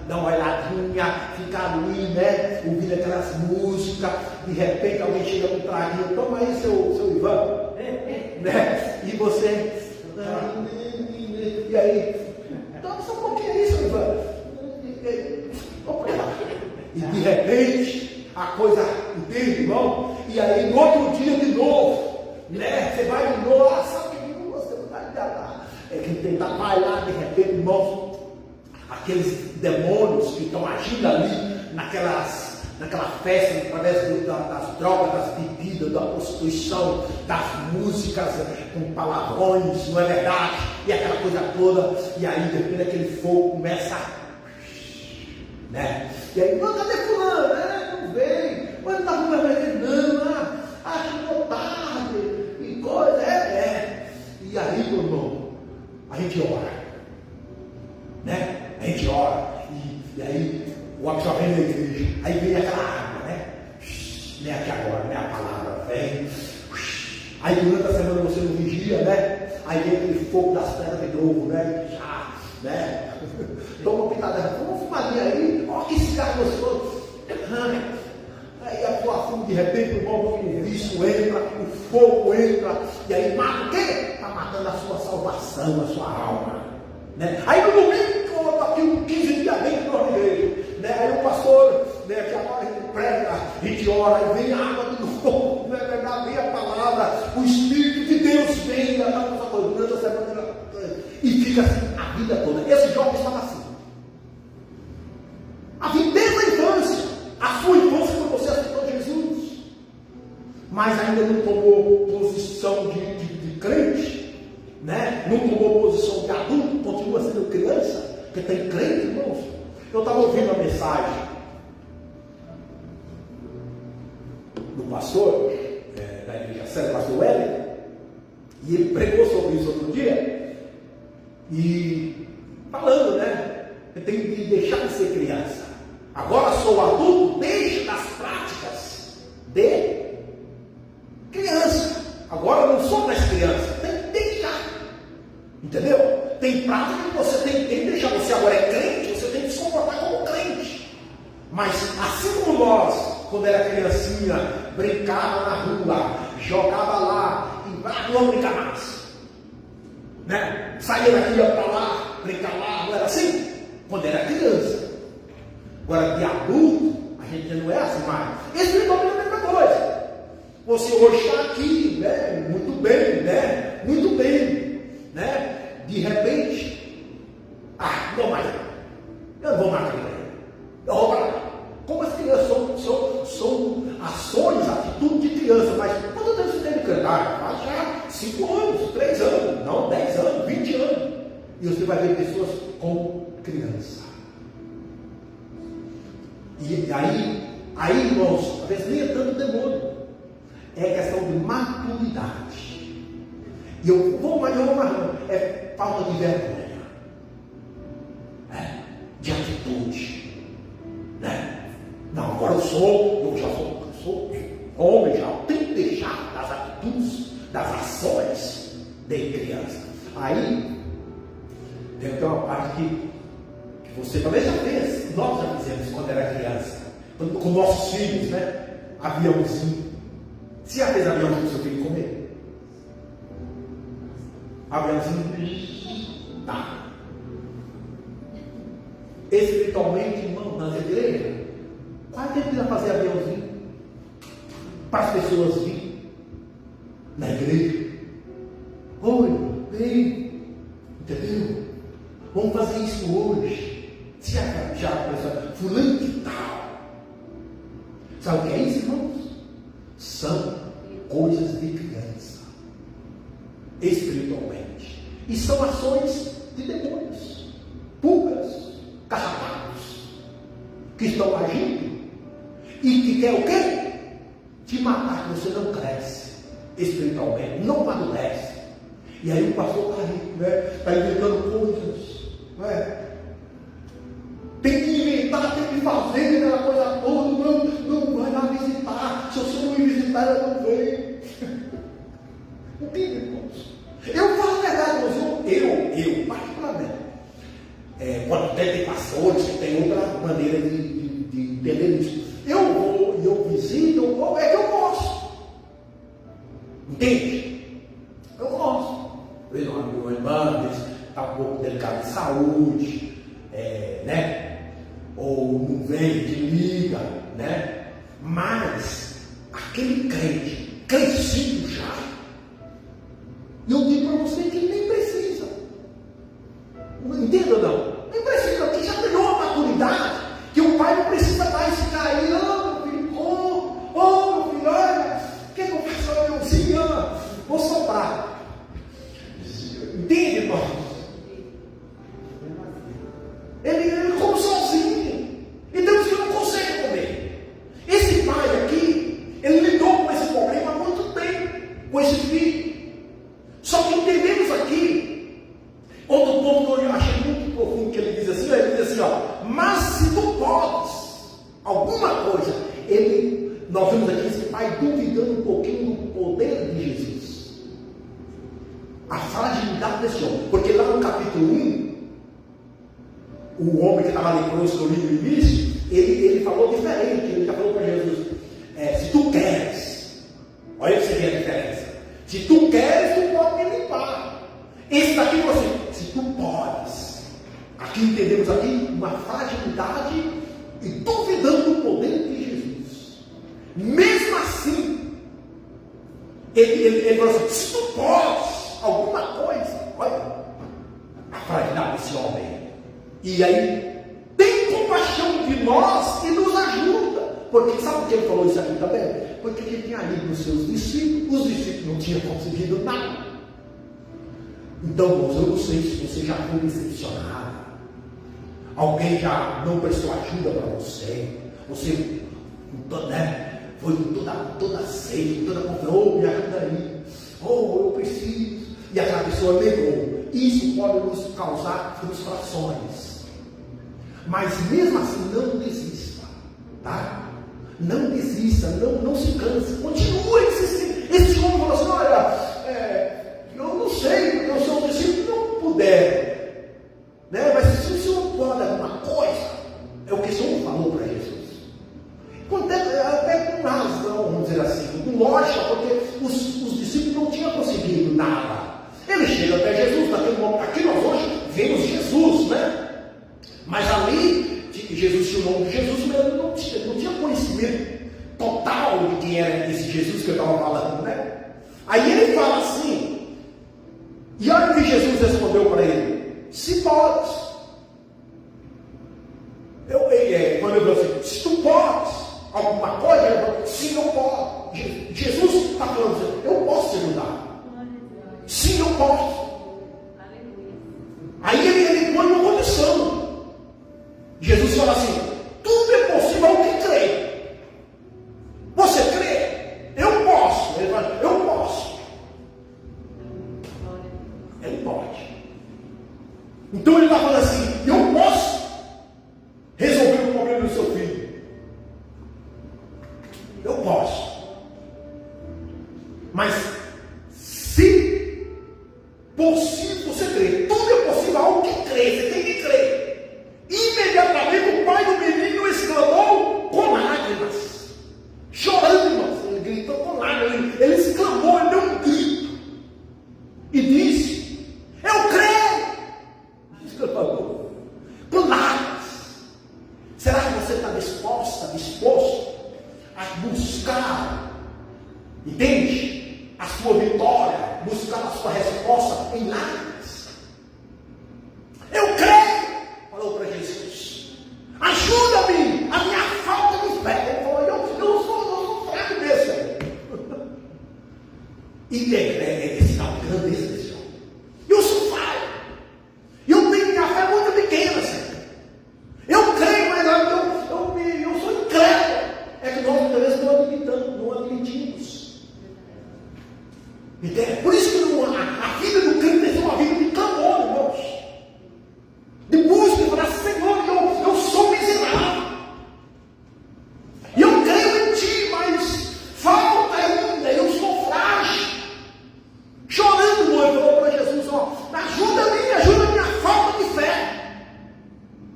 uma olhadinha, ficar ali, ouvindo aquelas músicas, de repente alguém chega com um traguinho, toma aí seu Ivan, e você, e aí, toma só um pouquinho aí, seu Ivan, e de repente, a coisa, entende, irmão? E aí, no outro dia de novo, você vai de novo, sabe que você não vai enganar, que tentar, vai lá, de repente, irmão, aqueles demônios que estão agindo ali, naquela festa, através das drogas, das bebidas, da prostituição, das músicas com palavrões, não é verdade? E aquela coisa toda, e aí depois aquele fogo começa, E aí, cadê fulano? Não veio. Mas não está com vermelho, não. Chegou tarde. E coisa, E aí, meu irmão, a gente ora. Né? A gente ora. E aí, o homem só vem na igreja. Aí vem aquela água, né? Nem aqui agora, né? A palavra vem. Aí durante a semana você não vigia, né? Aí vem aquele fogo das pedras de novo, né? Já, né? Toma uma pitadela, vamos fumaria aí, olha que cigarro gostoso. Aí a tua fumo de repente, o irmão, o vício entra, o fogo entra, e aí mata o quê? Está matando a sua salvação, a sua alma. Né? Aí no domingo, eu estou aqui um 15 dias dentro da igreja. Né? Aí o pastor, né, que agora a gente prega, a gente ora, e vem água de novo, né? Vem a palavra, o Espírito de Deus vem, durante a semana, e fica assim a vida toda. Esse jovem estava assim. A vida desde a infância, a sua infância quando você aceitou Jesus, mas ainda não tomou posição de crente, né? Não tomou posição de adulto, continua sendo criança, porque tem crente, irmãos. Eu estava ouvindo a mensagem do pastor, da igreja séria, pastor Wellington, e ele pregou sobre isso outro dia, e falando, né? Eu tenho que deixar de ser criança. Agora sou adulto, deixe das práticas de criança. Agora não sou mais criança, tem que deixar. Entendeu? Tem prática que você tem que deixar. Você agora é crente, você tem que se comportar como crente. Mas assim como nós, quando era criancinha, brincava na rua, jogava lá, e não brincar mais. Né? Saía daqui, ia para lá, brincar lá, não era assim? Quando era criança. Agora, de adulto, a gente já não é assim mais. Espiritualmente é a mesma coisa. Você hoje está aqui, né? Muito bem, né? Muito bem, né? De repente, não mais. Eu não vou mais aqui. Eu vou para lá. Como as crianças são ações, atitude de criança, mas quanto tempo você tem de cantar? Faz já 5 anos, 3 anos, não 10 anos, 20 anos. E você vai ver pessoas como criança. E aí, irmãos, às vezes nem é tanto demônio, é questão de maturidade. E eu vou mais, é falta de vergonha, de atitude, né? Não, agora eu já sou homem, já tenho que deixar das atitudes, das ações de criança. Aí, tem uma parte que você talvez já fez, nós já fizemos quando era criança, com nossos filhos, né? Aviãozinho. Você já fez aviãozinho para o seu filho comer? Aviãozinho? Tá. Espiritualmente, irmão, nas igrejas, qual tempo precisa fazer aviãozinho? Para as pessoas virem na igreja. Oi, vem. Entendeu? Vamos fazer isso hoje. Se já pensa, fulano de tal. Sabe o que é isso, irmãos? São coisas de criança, espiritualmente. E são ações de demônios, pulgas, carrapatos, que estão agindo e que quer o quê? Te matar, que você não cresce espiritualmente, não amadurece. E aí o pastor está aí, né? Está inventando coisas, né? Tem que inventar, tem que fazer aquela coisa toda, não vai lá visitar. Se você não ir visitar, ela não vem. O que, irmãos? Eu falo a verdade, mas eu particularmente, quando tem pastores que tem outra maneira de entender isso, eu vou e eu visito, é que eu gosto. Entende? Eu gosto. Vejo uma irmã, está um pouco delicado de saúde, né? Ou não vem, te liga, né? Mas aquele crente, crescido já, eu digo para você que nem precisa. Entenda ou não? Nem precisa, porque já ganhou a maturidade, que o pai não precisa mais ficar aí, meu filho, meu filho, olha, o que eu faço, meuzinho, vou soprar. Entende, irmão? Ele come sozinho. E Deus não alguma coisa. Nós vemos aqui esse pai duvidando um pouquinho do poder de Jesus. A fragilidade desse homem. Porque lá no capítulo 1, o homem que estava leproso que eu li no início, ele falou diferente. Ele já falou para Jesus: se tu queres, olha que você vê a diferença. Se tu queres, tu pode me limpar. Esse daqui falou assim: se tu podes. Aqui entendemos aqui uma fragilidade e duvidando do poder de Jesus. Mesmo assim, ele falou assim: se tu podes alguma coisa, olha a fragilidade desse homem. E aí, tem compaixão de nós e nos ajuda. Porque sabe por que ele falou isso aqui também? Porque ele tinha lido os seus discípulos, os discípulos não tinham conseguido nada. Então, irmãos, eu não sei se você já foi decepcionado. Alguém já não prestou ajuda para você. Você, foi com toda sede, toda confiança: me ajuda aí. Eu preciso. E aquela pessoa negou. Isso pode nos causar frustrações. Mas mesmo assim, não desista, tá? Não desista, não se canse, continue insistindo. Esse homem falou assim: olha, eu não sei, porque o seu discípulo não puder, né? Mas se o senhor pode alguma coisa, é o que o senhor falou para Jesus. Até com razão, vamos dizer assim, com lógica, porque os discípulos não tinham conseguido nada. Ele chega até Jesus, naquele momento. Aqui nós hoje vemos Jesus, né? Mas ali, Jesus tinha o nome de Jesus, mas ele não tinha conhecimento total de quem era esse Jesus que eu estava falando, né? Aí ele fala assim, e olha o que Jesus respondeu para ele: se podes. Quando ele falou assim: se tu podes alguma coisa, ele falou: sim, eu posso. Jesus está falando assim: eu posso te ajudar. Sim, eu posso. Aí ele põe uma condição. Jesus fala assim: tudo é possível ao que crê. Você crê? Eu posso. Ele fala: eu posso. Ele pode. Então ele está falando assim: eu posso resolver o problema do seu filho. Eu posso. Mas se possível você crê, tudo é possível ao que crê. Você tem que crer. Imediatamente o pai do menino exclamou com lágrimas, chorando, irmãos. Ele gritou com lágrimas, ele exclamou, ele deu um grito e disse: eu creio. Isso que ele falou, com lágrimas. Será que você está disposto a buscar, entende? A sua vitória, buscar a sua resposta em lágrimas? Eu creio. Falou para Jesus: ajuda-me, a minha falta de fé. Ele falou: eu sou fraco desse aí. E é sinal de grandeza desse homem. Eu sou falho. Eu tenho minha fé muito pequena, Senhor. Eu creio, mas eu sou incrédulo. É que nós muitas vezes não admitimos. Entende? Por isso que a vida do crente tem que ser uma vida de clamor, irmãos. De busca e falar: Senhor, eu sou miserável. E eu creio em Ti, mas falta ainda, eu sou frágil. Chorando, mãe, falou para Jesus: ajuda a minha falta de fé.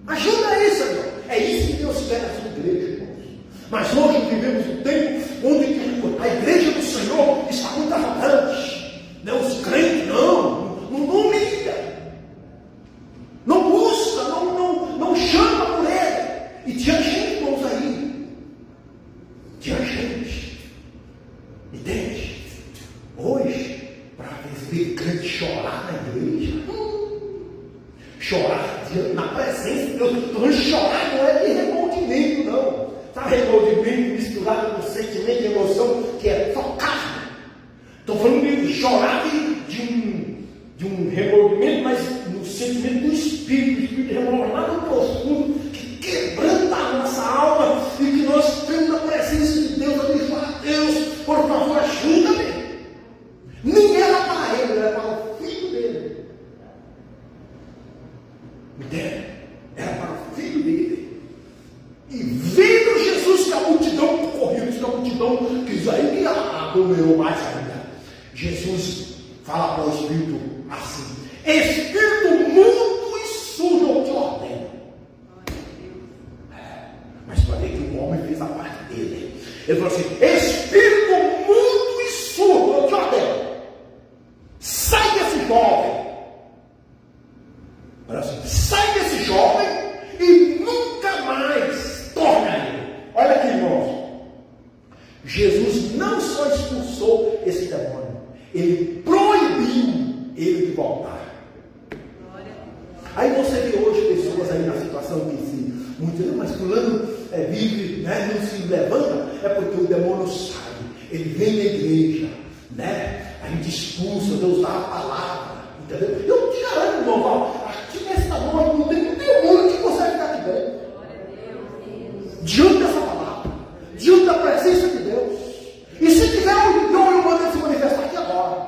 Ajuda aí, Senhor. É isso que Deus quer na sua igreja, irmãos. Mas hoje vivemos um tempo onde a igreja do Senhor está muito arrogante. Não, os crentes não humilha. Não busca, não chama por ele. E tinha gente, irmãos, aí. Tinha gente. Entende? Hoje, para ver crente chorar na igreja, chorar na presença de Deus. Estou falando chorar, não é de remordimento, não. Sabe, remordimento misturado com sentimento e emoção, que é focado. Estou falando de chorar de um remordimento, mas no sentimento do Espírito remordado profundo, que quebranta a nossa alma e que nós temos a presença de Deus a dizer: Deus, por favor, ajuda-me. Nem era para ele, era para o filho dele. Entende? Era para o filho dele. E vendo Jesus multidão quis aí que aglomerou mais ainda. Jesus fala para o Espírito assim: Espírito mudo e sujo eu te ordeno. Mas para ver que o homem fez a parte dele. Ele falou assim: Espírito mudo e surdo eu te ordeno. Sai desse jovem. Olha assim, sai desse jovem e nunca mais torna ele. Olha aqui, irmãos. Jesus não só expulsou esse demônio, ele proibiu ele de voltar. Aí você vê hoje pessoas aí na situação que se muitos, mas fulano vive, né, não se levanta, é porque o demônio sai, ele vem na igreja, né? A gente expulsa, Deus dá a palavra, entendeu? Eu te garanto, irmão, aqui nessa noite não tem um demônio que consegue ficar aqui dentro. Diante dessa palavra, diante da presença de Deus. E se tiver um demônio, eu mando ele se manifestar aqui agora.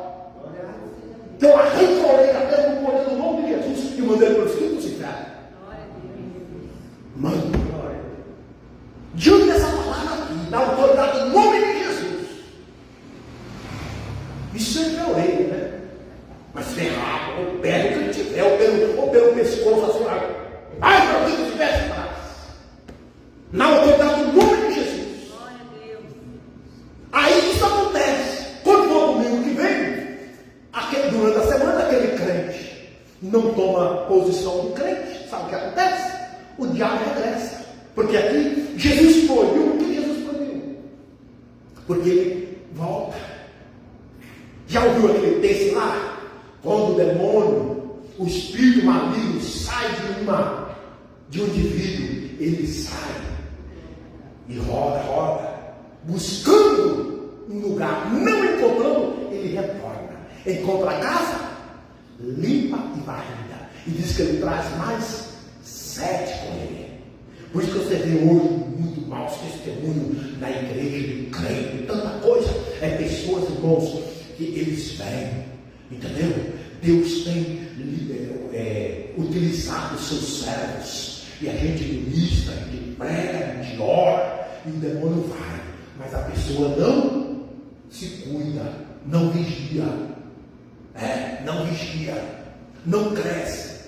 Então arranca a orelha dele no poder do nome de Jesus e manda ele para o Espírito do inferno. Manda. Diante dessa palavra aqui, da autoridade do nome de Jesus. Isso é a orelha, né? Mas ferrado, ou pega o que ele tiver, ou pelo pescoço, assim, vai para o que estiver atrás. Na autoridade do nome de Jesus. Aí isso acontece. Quando for domingo que vem, durante a semana, aquele crente não toma posição de crente, sabe o que acontece? O diabo regressa. Porque aqui Jesus proibiu. Por que Jesus proibiu? Porque ele volta. Já ouviu aquele texto lá? Quando o demônio, o espírito maligno sai de um indivíduo, ele sai e roda, buscando um lugar, não encontrando, ele retorna. Encontra a casa, limpa e varrida. E diz que ele traz mais 7 com ele. Por isso que você vê hoje muito maus testemunhos na igreja de crente, tanta coisa. É pessoas, irmãos, que eles vêm, entendeu? Deus tem utilizado os seus servos. E a gente ministra, a gente prega, a gente ora, e o demônio vai. Mas a pessoa não se cuida, não vigia. Não vigia, não cresce.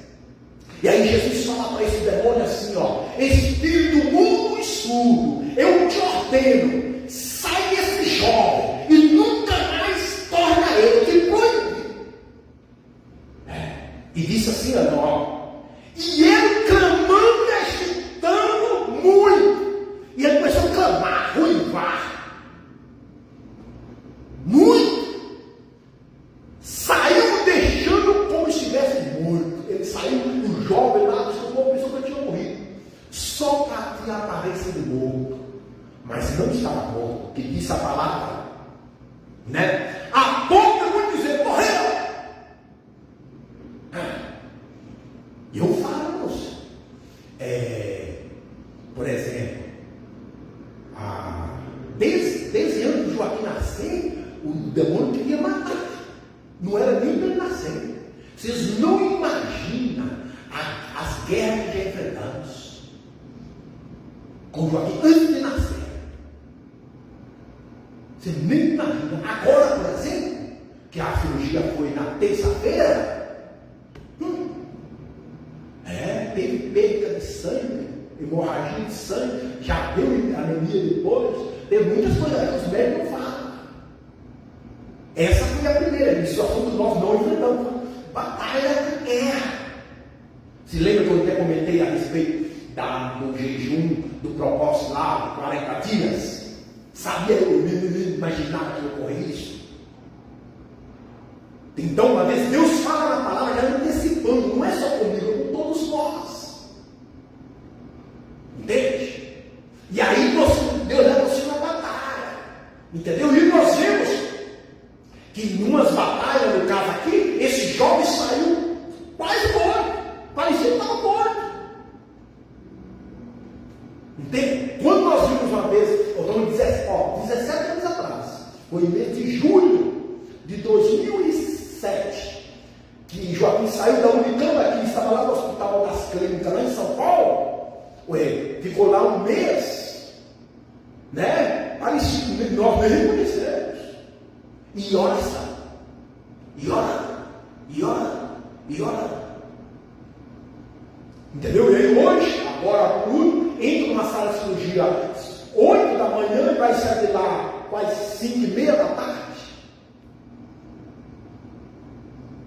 E aí Jesus fala para esse demônio assim, ó: Espírito mudo e surdo, eu te ordeno, sai desse jovem e nunca mais torna ele, eu te proíbe. E disse assim, ó, e ele clamando e agitando muito, e ele começou a clamar, ruivar, muito. Saiu deixando como se estivesse morto. Ele saiu, o jovem lá, uma pessoa que eu tinha morrido. Só para ter a aparência de morto. Mas não estava morto, porque disse a palavra, né? A ponto de muito dizer, morreu. E eu falo, por exemplo, desde antes do Joaquim nascer, o demônio queria matar. Não era nem para ele nascer. Vocês não imaginam as guerras que já enfrentamos com Joaquim antes de nascer. Você nem imagina. Agora, por exemplo, que a cirurgia foi na terça-feira, teve perda de sangue, hemorragia de sangue, já deu anemia depois, teve muitas coisas que os médicos não falam. Essa foi a primeira situação que nós não enfrentamos. Batalha de guerra. Se lembra que eu até comentei a respeito do jejum, do propósito lá, de 40 dias? Sabia, eu nem imaginava que ia ocorrer isso. Então, uma vez Deus fala na palavra, já antecipando, não é só comigo, é com todos nós. Entende? E aí Deus leva você na batalha. Entendeu? E nós vemos que em umas batalhas, no caso aqui, esse jovem saiu quase morto. Parecia que estava morto. Entende? Quando nós vimos uma vez, eu estou 17 anos atrás, foi em mês de julho de 2007, que Joaquim saiu da Unicamp aqui, estava lá no Hospital das Clínicas, lá em São Paulo, ficou lá um mês, né? Parecido, nós nem reconhecemos. E ora, e ora, e ora, e ora. Entendeu? E aí hoje, agora tudo, entra numa sala de cirurgia às 8 da manhã e vai sair de lá quase 5:30 da tarde.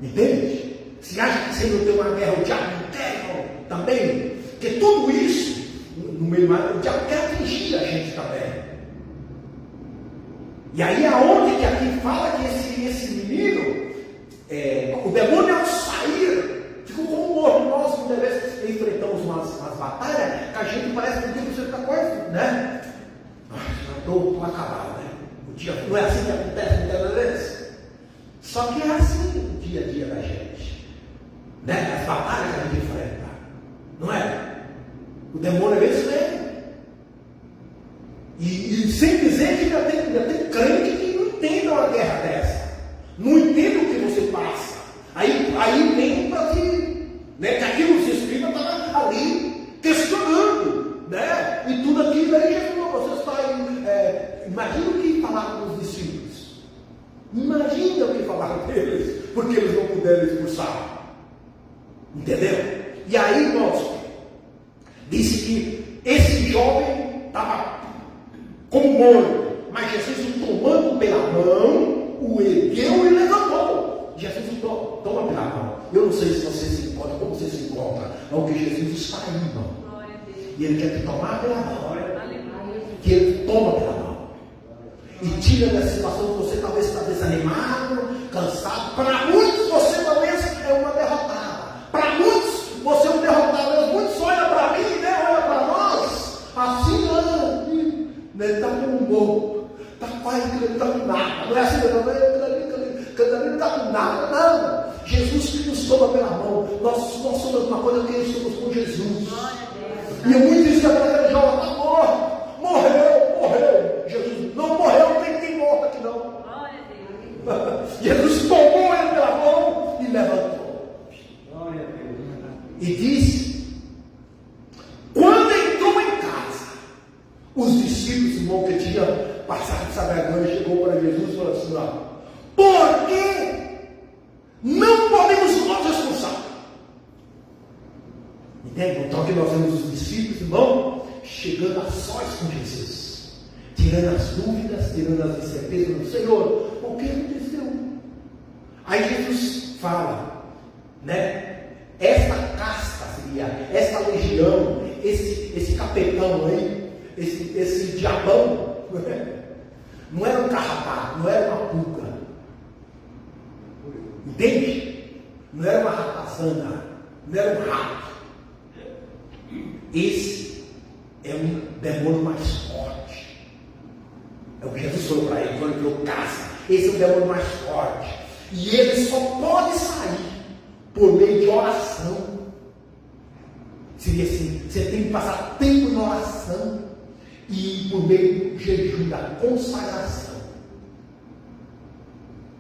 Entende? Se acha que você não tem uma guerra, o diabo interno também, porque tudo isso, no meio do o diabo quer atingir a gente também. E aí aonde que aqui fala que esse menino, o demônio ao sair, ficou como morto. Nós muitas vezes enfrentamos umas batalhas que a gente parece que você está quase, né? Já estou acabado, né? O dia, não é assim que acontece muitas vezes? Só que é assim o dia a dia da gente, né? As batalhas que a gente enfrenta, não é? O demônio é esse mesmo. E sem dizer que ainda tem crente que não entende uma guerra dessa, não entende o que você passa. Aí vem para que, né? Que aquilo os escribas estavam ali questionando, né? E tudo aquilo aí, Jesus, você está aí. Imagina o que falaram com os discípulos. Imagina o que falaram deles, porque eles não puderam expulsar. Entendeu? E aí, irmãos, disse que esse jovem estava como morto, mas Jesus o tomando pela mão, o ergueu e levantou. Jesus o toma pela mão. Eu não sei se você se encontra, como você se encontra, não, que Jesus está aí, irmão. E ele quer te tomar pela mão. Que ele toma pela mão. E tira da situação que você talvez está desanimado, cansado. Para muitos você talvez é uma derrotada. Para muitos você é um derrotado. Muitos olham para mim, né? Olham para nós. Assim, ele está com um morro. Está quase que ele está com nada. Não é assim, não está com nada, nada. Jesus nos toma pela mão. Nós somos uma coisa que nós somos com Jesus. E muitos dizem para aquele jovem, está morto. Morreu. Jesus não morreu, não tem quem morto aqui não. Jesus tomou ele pela mão e levantou. E disse, quando entrou em casa, os discípulos, irmão, que tinham passado essa vergonha, chegou para Jesus e falou assim, por que não podemos nós expulsar? Entende? Então que nós vemos os discípulos, irmão, chegando a sós com Jesus, tirando as dúvidas, tirando as incertezas do Senhor, o que aconteceu? Aí Jesus fala, né? Esta casta seria, esta legião, esse capetão aí, esse diabão, não era um carrapato, não era uma pulga, entende? Não era uma ratazana, não era um rato. Esse é um demônio mais forte. É o que Jesus falou para ele quando ele falou caça. Esse é o demônio mais forte. E ele só pode sair por meio de oração. Seria assim: você tem que passar tempo em oração e por meio do jejum, da consagração.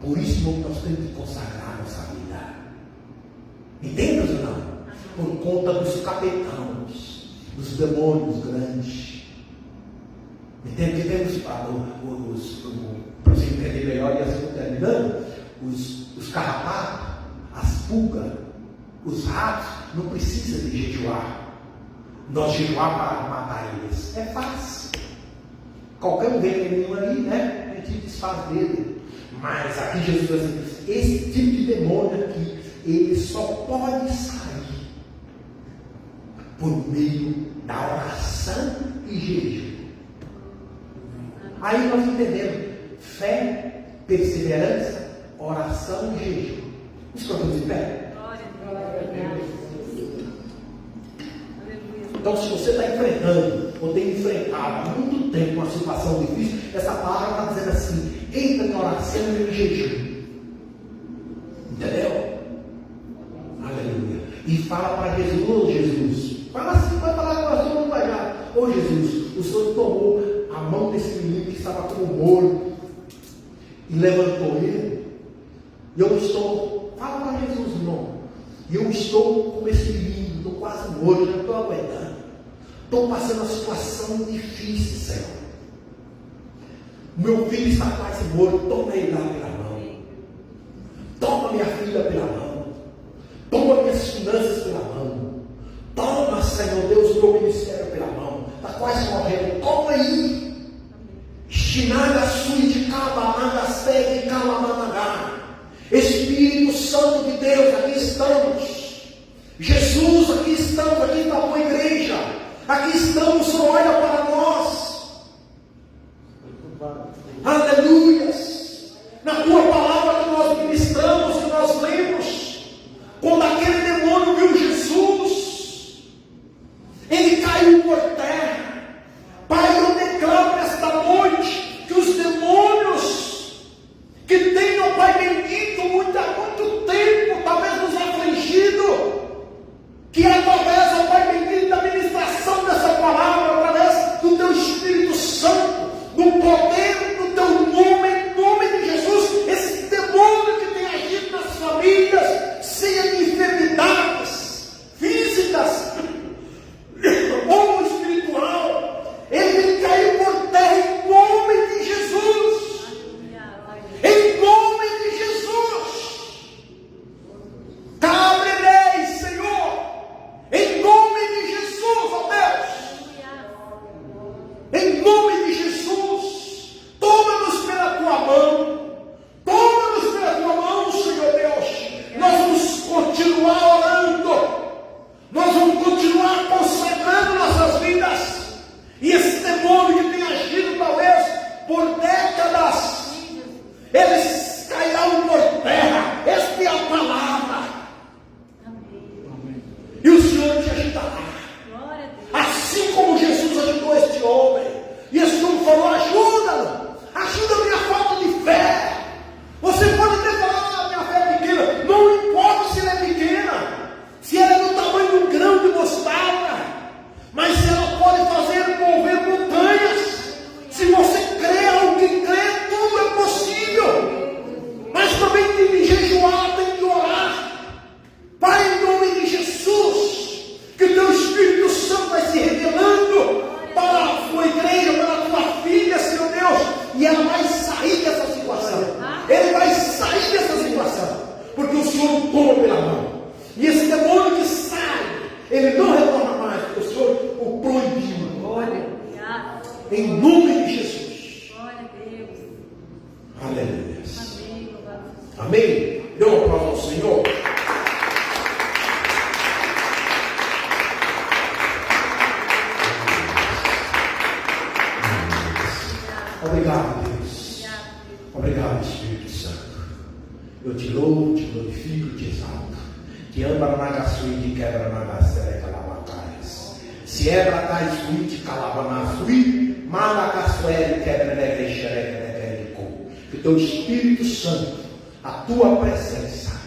Por isso, irmão, nós temos que consagrar a nossa vida. Entende ou não? Por conta dos capetãos, dos demônios grandes. Entende? Temos para você entender melhor, e assim terminando, os carrapatos, as pulgas, os ratos, não precisa de jejuar. Nós jejuar para matar eles é fácil. Qualquer um veneno aí, né? A gente desfaz dele. Mas aqui Jesus diz assim: esse tipo de demônio aqui, ele só pode sair por meio da oração e jejum. Aí nós entendemos: fé, perseverança, oração e jejum. Escutamos de pé? Então, se você está enfrentando, ou tem enfrentado há muito tempo uma situação difícil, essa palavra está dizendo assim: entra em oração e em jejum. Entendeu? Aleluia. E fala para Jesus: ô Jesus, fala assim, vai falar com o Senhor, não vai dar. Ô Jesus, o Senhor tomou a mão desse menino que estava como morto e levantou ele. E eu estou, fala para Jesus, irmão, e eu estou com esse menino, estou quase morto, já estou aguentando. Estou passando uma situação difícil, Senhor. Meu filho está quase morto, toma ele lá pela mão. Toma minha filha pela mão. Toma minhas finanças pela mão. Toma, Senhor Deus, meu ministério pela mão. Está quase morrendo. Toma aí. Shinaga sui de caba, segue calamanagá. Espírito Santo de Deus, aqui estamos. Jesus, aqui estamos, aqui está a tua igreja. Aqui estamos, Senhor, olha para nós. Aleluias. Na tua palavra que nós ministramos, que nós lemos, quando aquele demônio viu Jesus, ele caiu por terra. Pai, eu declaro nesta noite que os demônios que têm, ó Pai bendito, há muito tempo, talvez nos afligido, que através, ó Pai bendito, da ministração dessa palavra, através do teu Espírito Santo, do poder do teu nome, em nome de Jesus, esse demônio que tem agido nas famílias, seja de enfermidades físicas ou espiritual, ele caiu por terra em nome de Jesus. Em nome de Jesus. Cabre-lhe, Senhor. Em nome de Jesus, ó Deus. Em nome de Jesus. Toma-nos pela tua mão. Toma-nos pela tua mão, Senhor Deus. Nós vamos continuar orando. Nós vamos continuar consagrando nossas vidas. E esse demônio que tem agido talvez por décadas, eles cairão por terra. Esta é a palavra. Amém. E o Senhor te ajudará. Assim como Jesus ajudou este homem. E esse homem falou: ajuda-me. Ajuda a minha falta de fé. Você pode até falar: minha fé é pequena. Não importa se ela é pequena. Se ela é do tamanho de um grão de mostarda. Mas se ela pode fazer mover montanhas. Se você crê, ao que crê, tudo é possível. Mas também tem que jejuar, tem que orar. Pai, em nome de Jesus, que o teu Espírito Santo vai se revelando para a tua igreja, para a tua filha, Senhor Deus, e ela vai sair dessa situação. Ele vai sair dessa situação, porque o Senhor o toma pela mão. E esse demônio que sai, ele não retorna mais, porque o Senhor o proibiu. Em nome de Jesus. Glória a Deus. Aleluia. Amém. Amém. Dê um aplauso ao Senhor. Obrigado, Deus. Obrigado, Espírito Santo. Eu te louvo, te glorifico, te exalto. Te amo na nagaçui, te quebra na nagaçui, calabacais. Se é pra caixui, te calabanasui, malacaçué, quebra de xereca, que o teu Espírito Santo, a tua presença,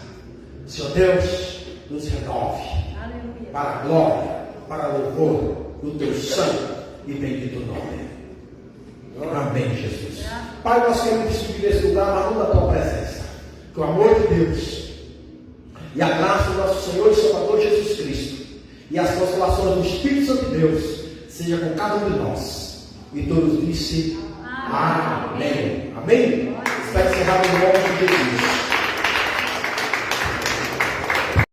Senhor Deus, nos renove. Aleluia. Para a glória, para a louvor do teu santo e bendito nome. Amém, Jesus. Pai, nós queremos subir nesse lugar, mas não da tua presença. Que o amor de Deus e a graça do nosso Senhor e Salvador Jesus Cristo e as consolações do Espírito Santo de Deus seja com cada um de nós. E todos disse amém. Amém? Está encerrado em nome de Jesus.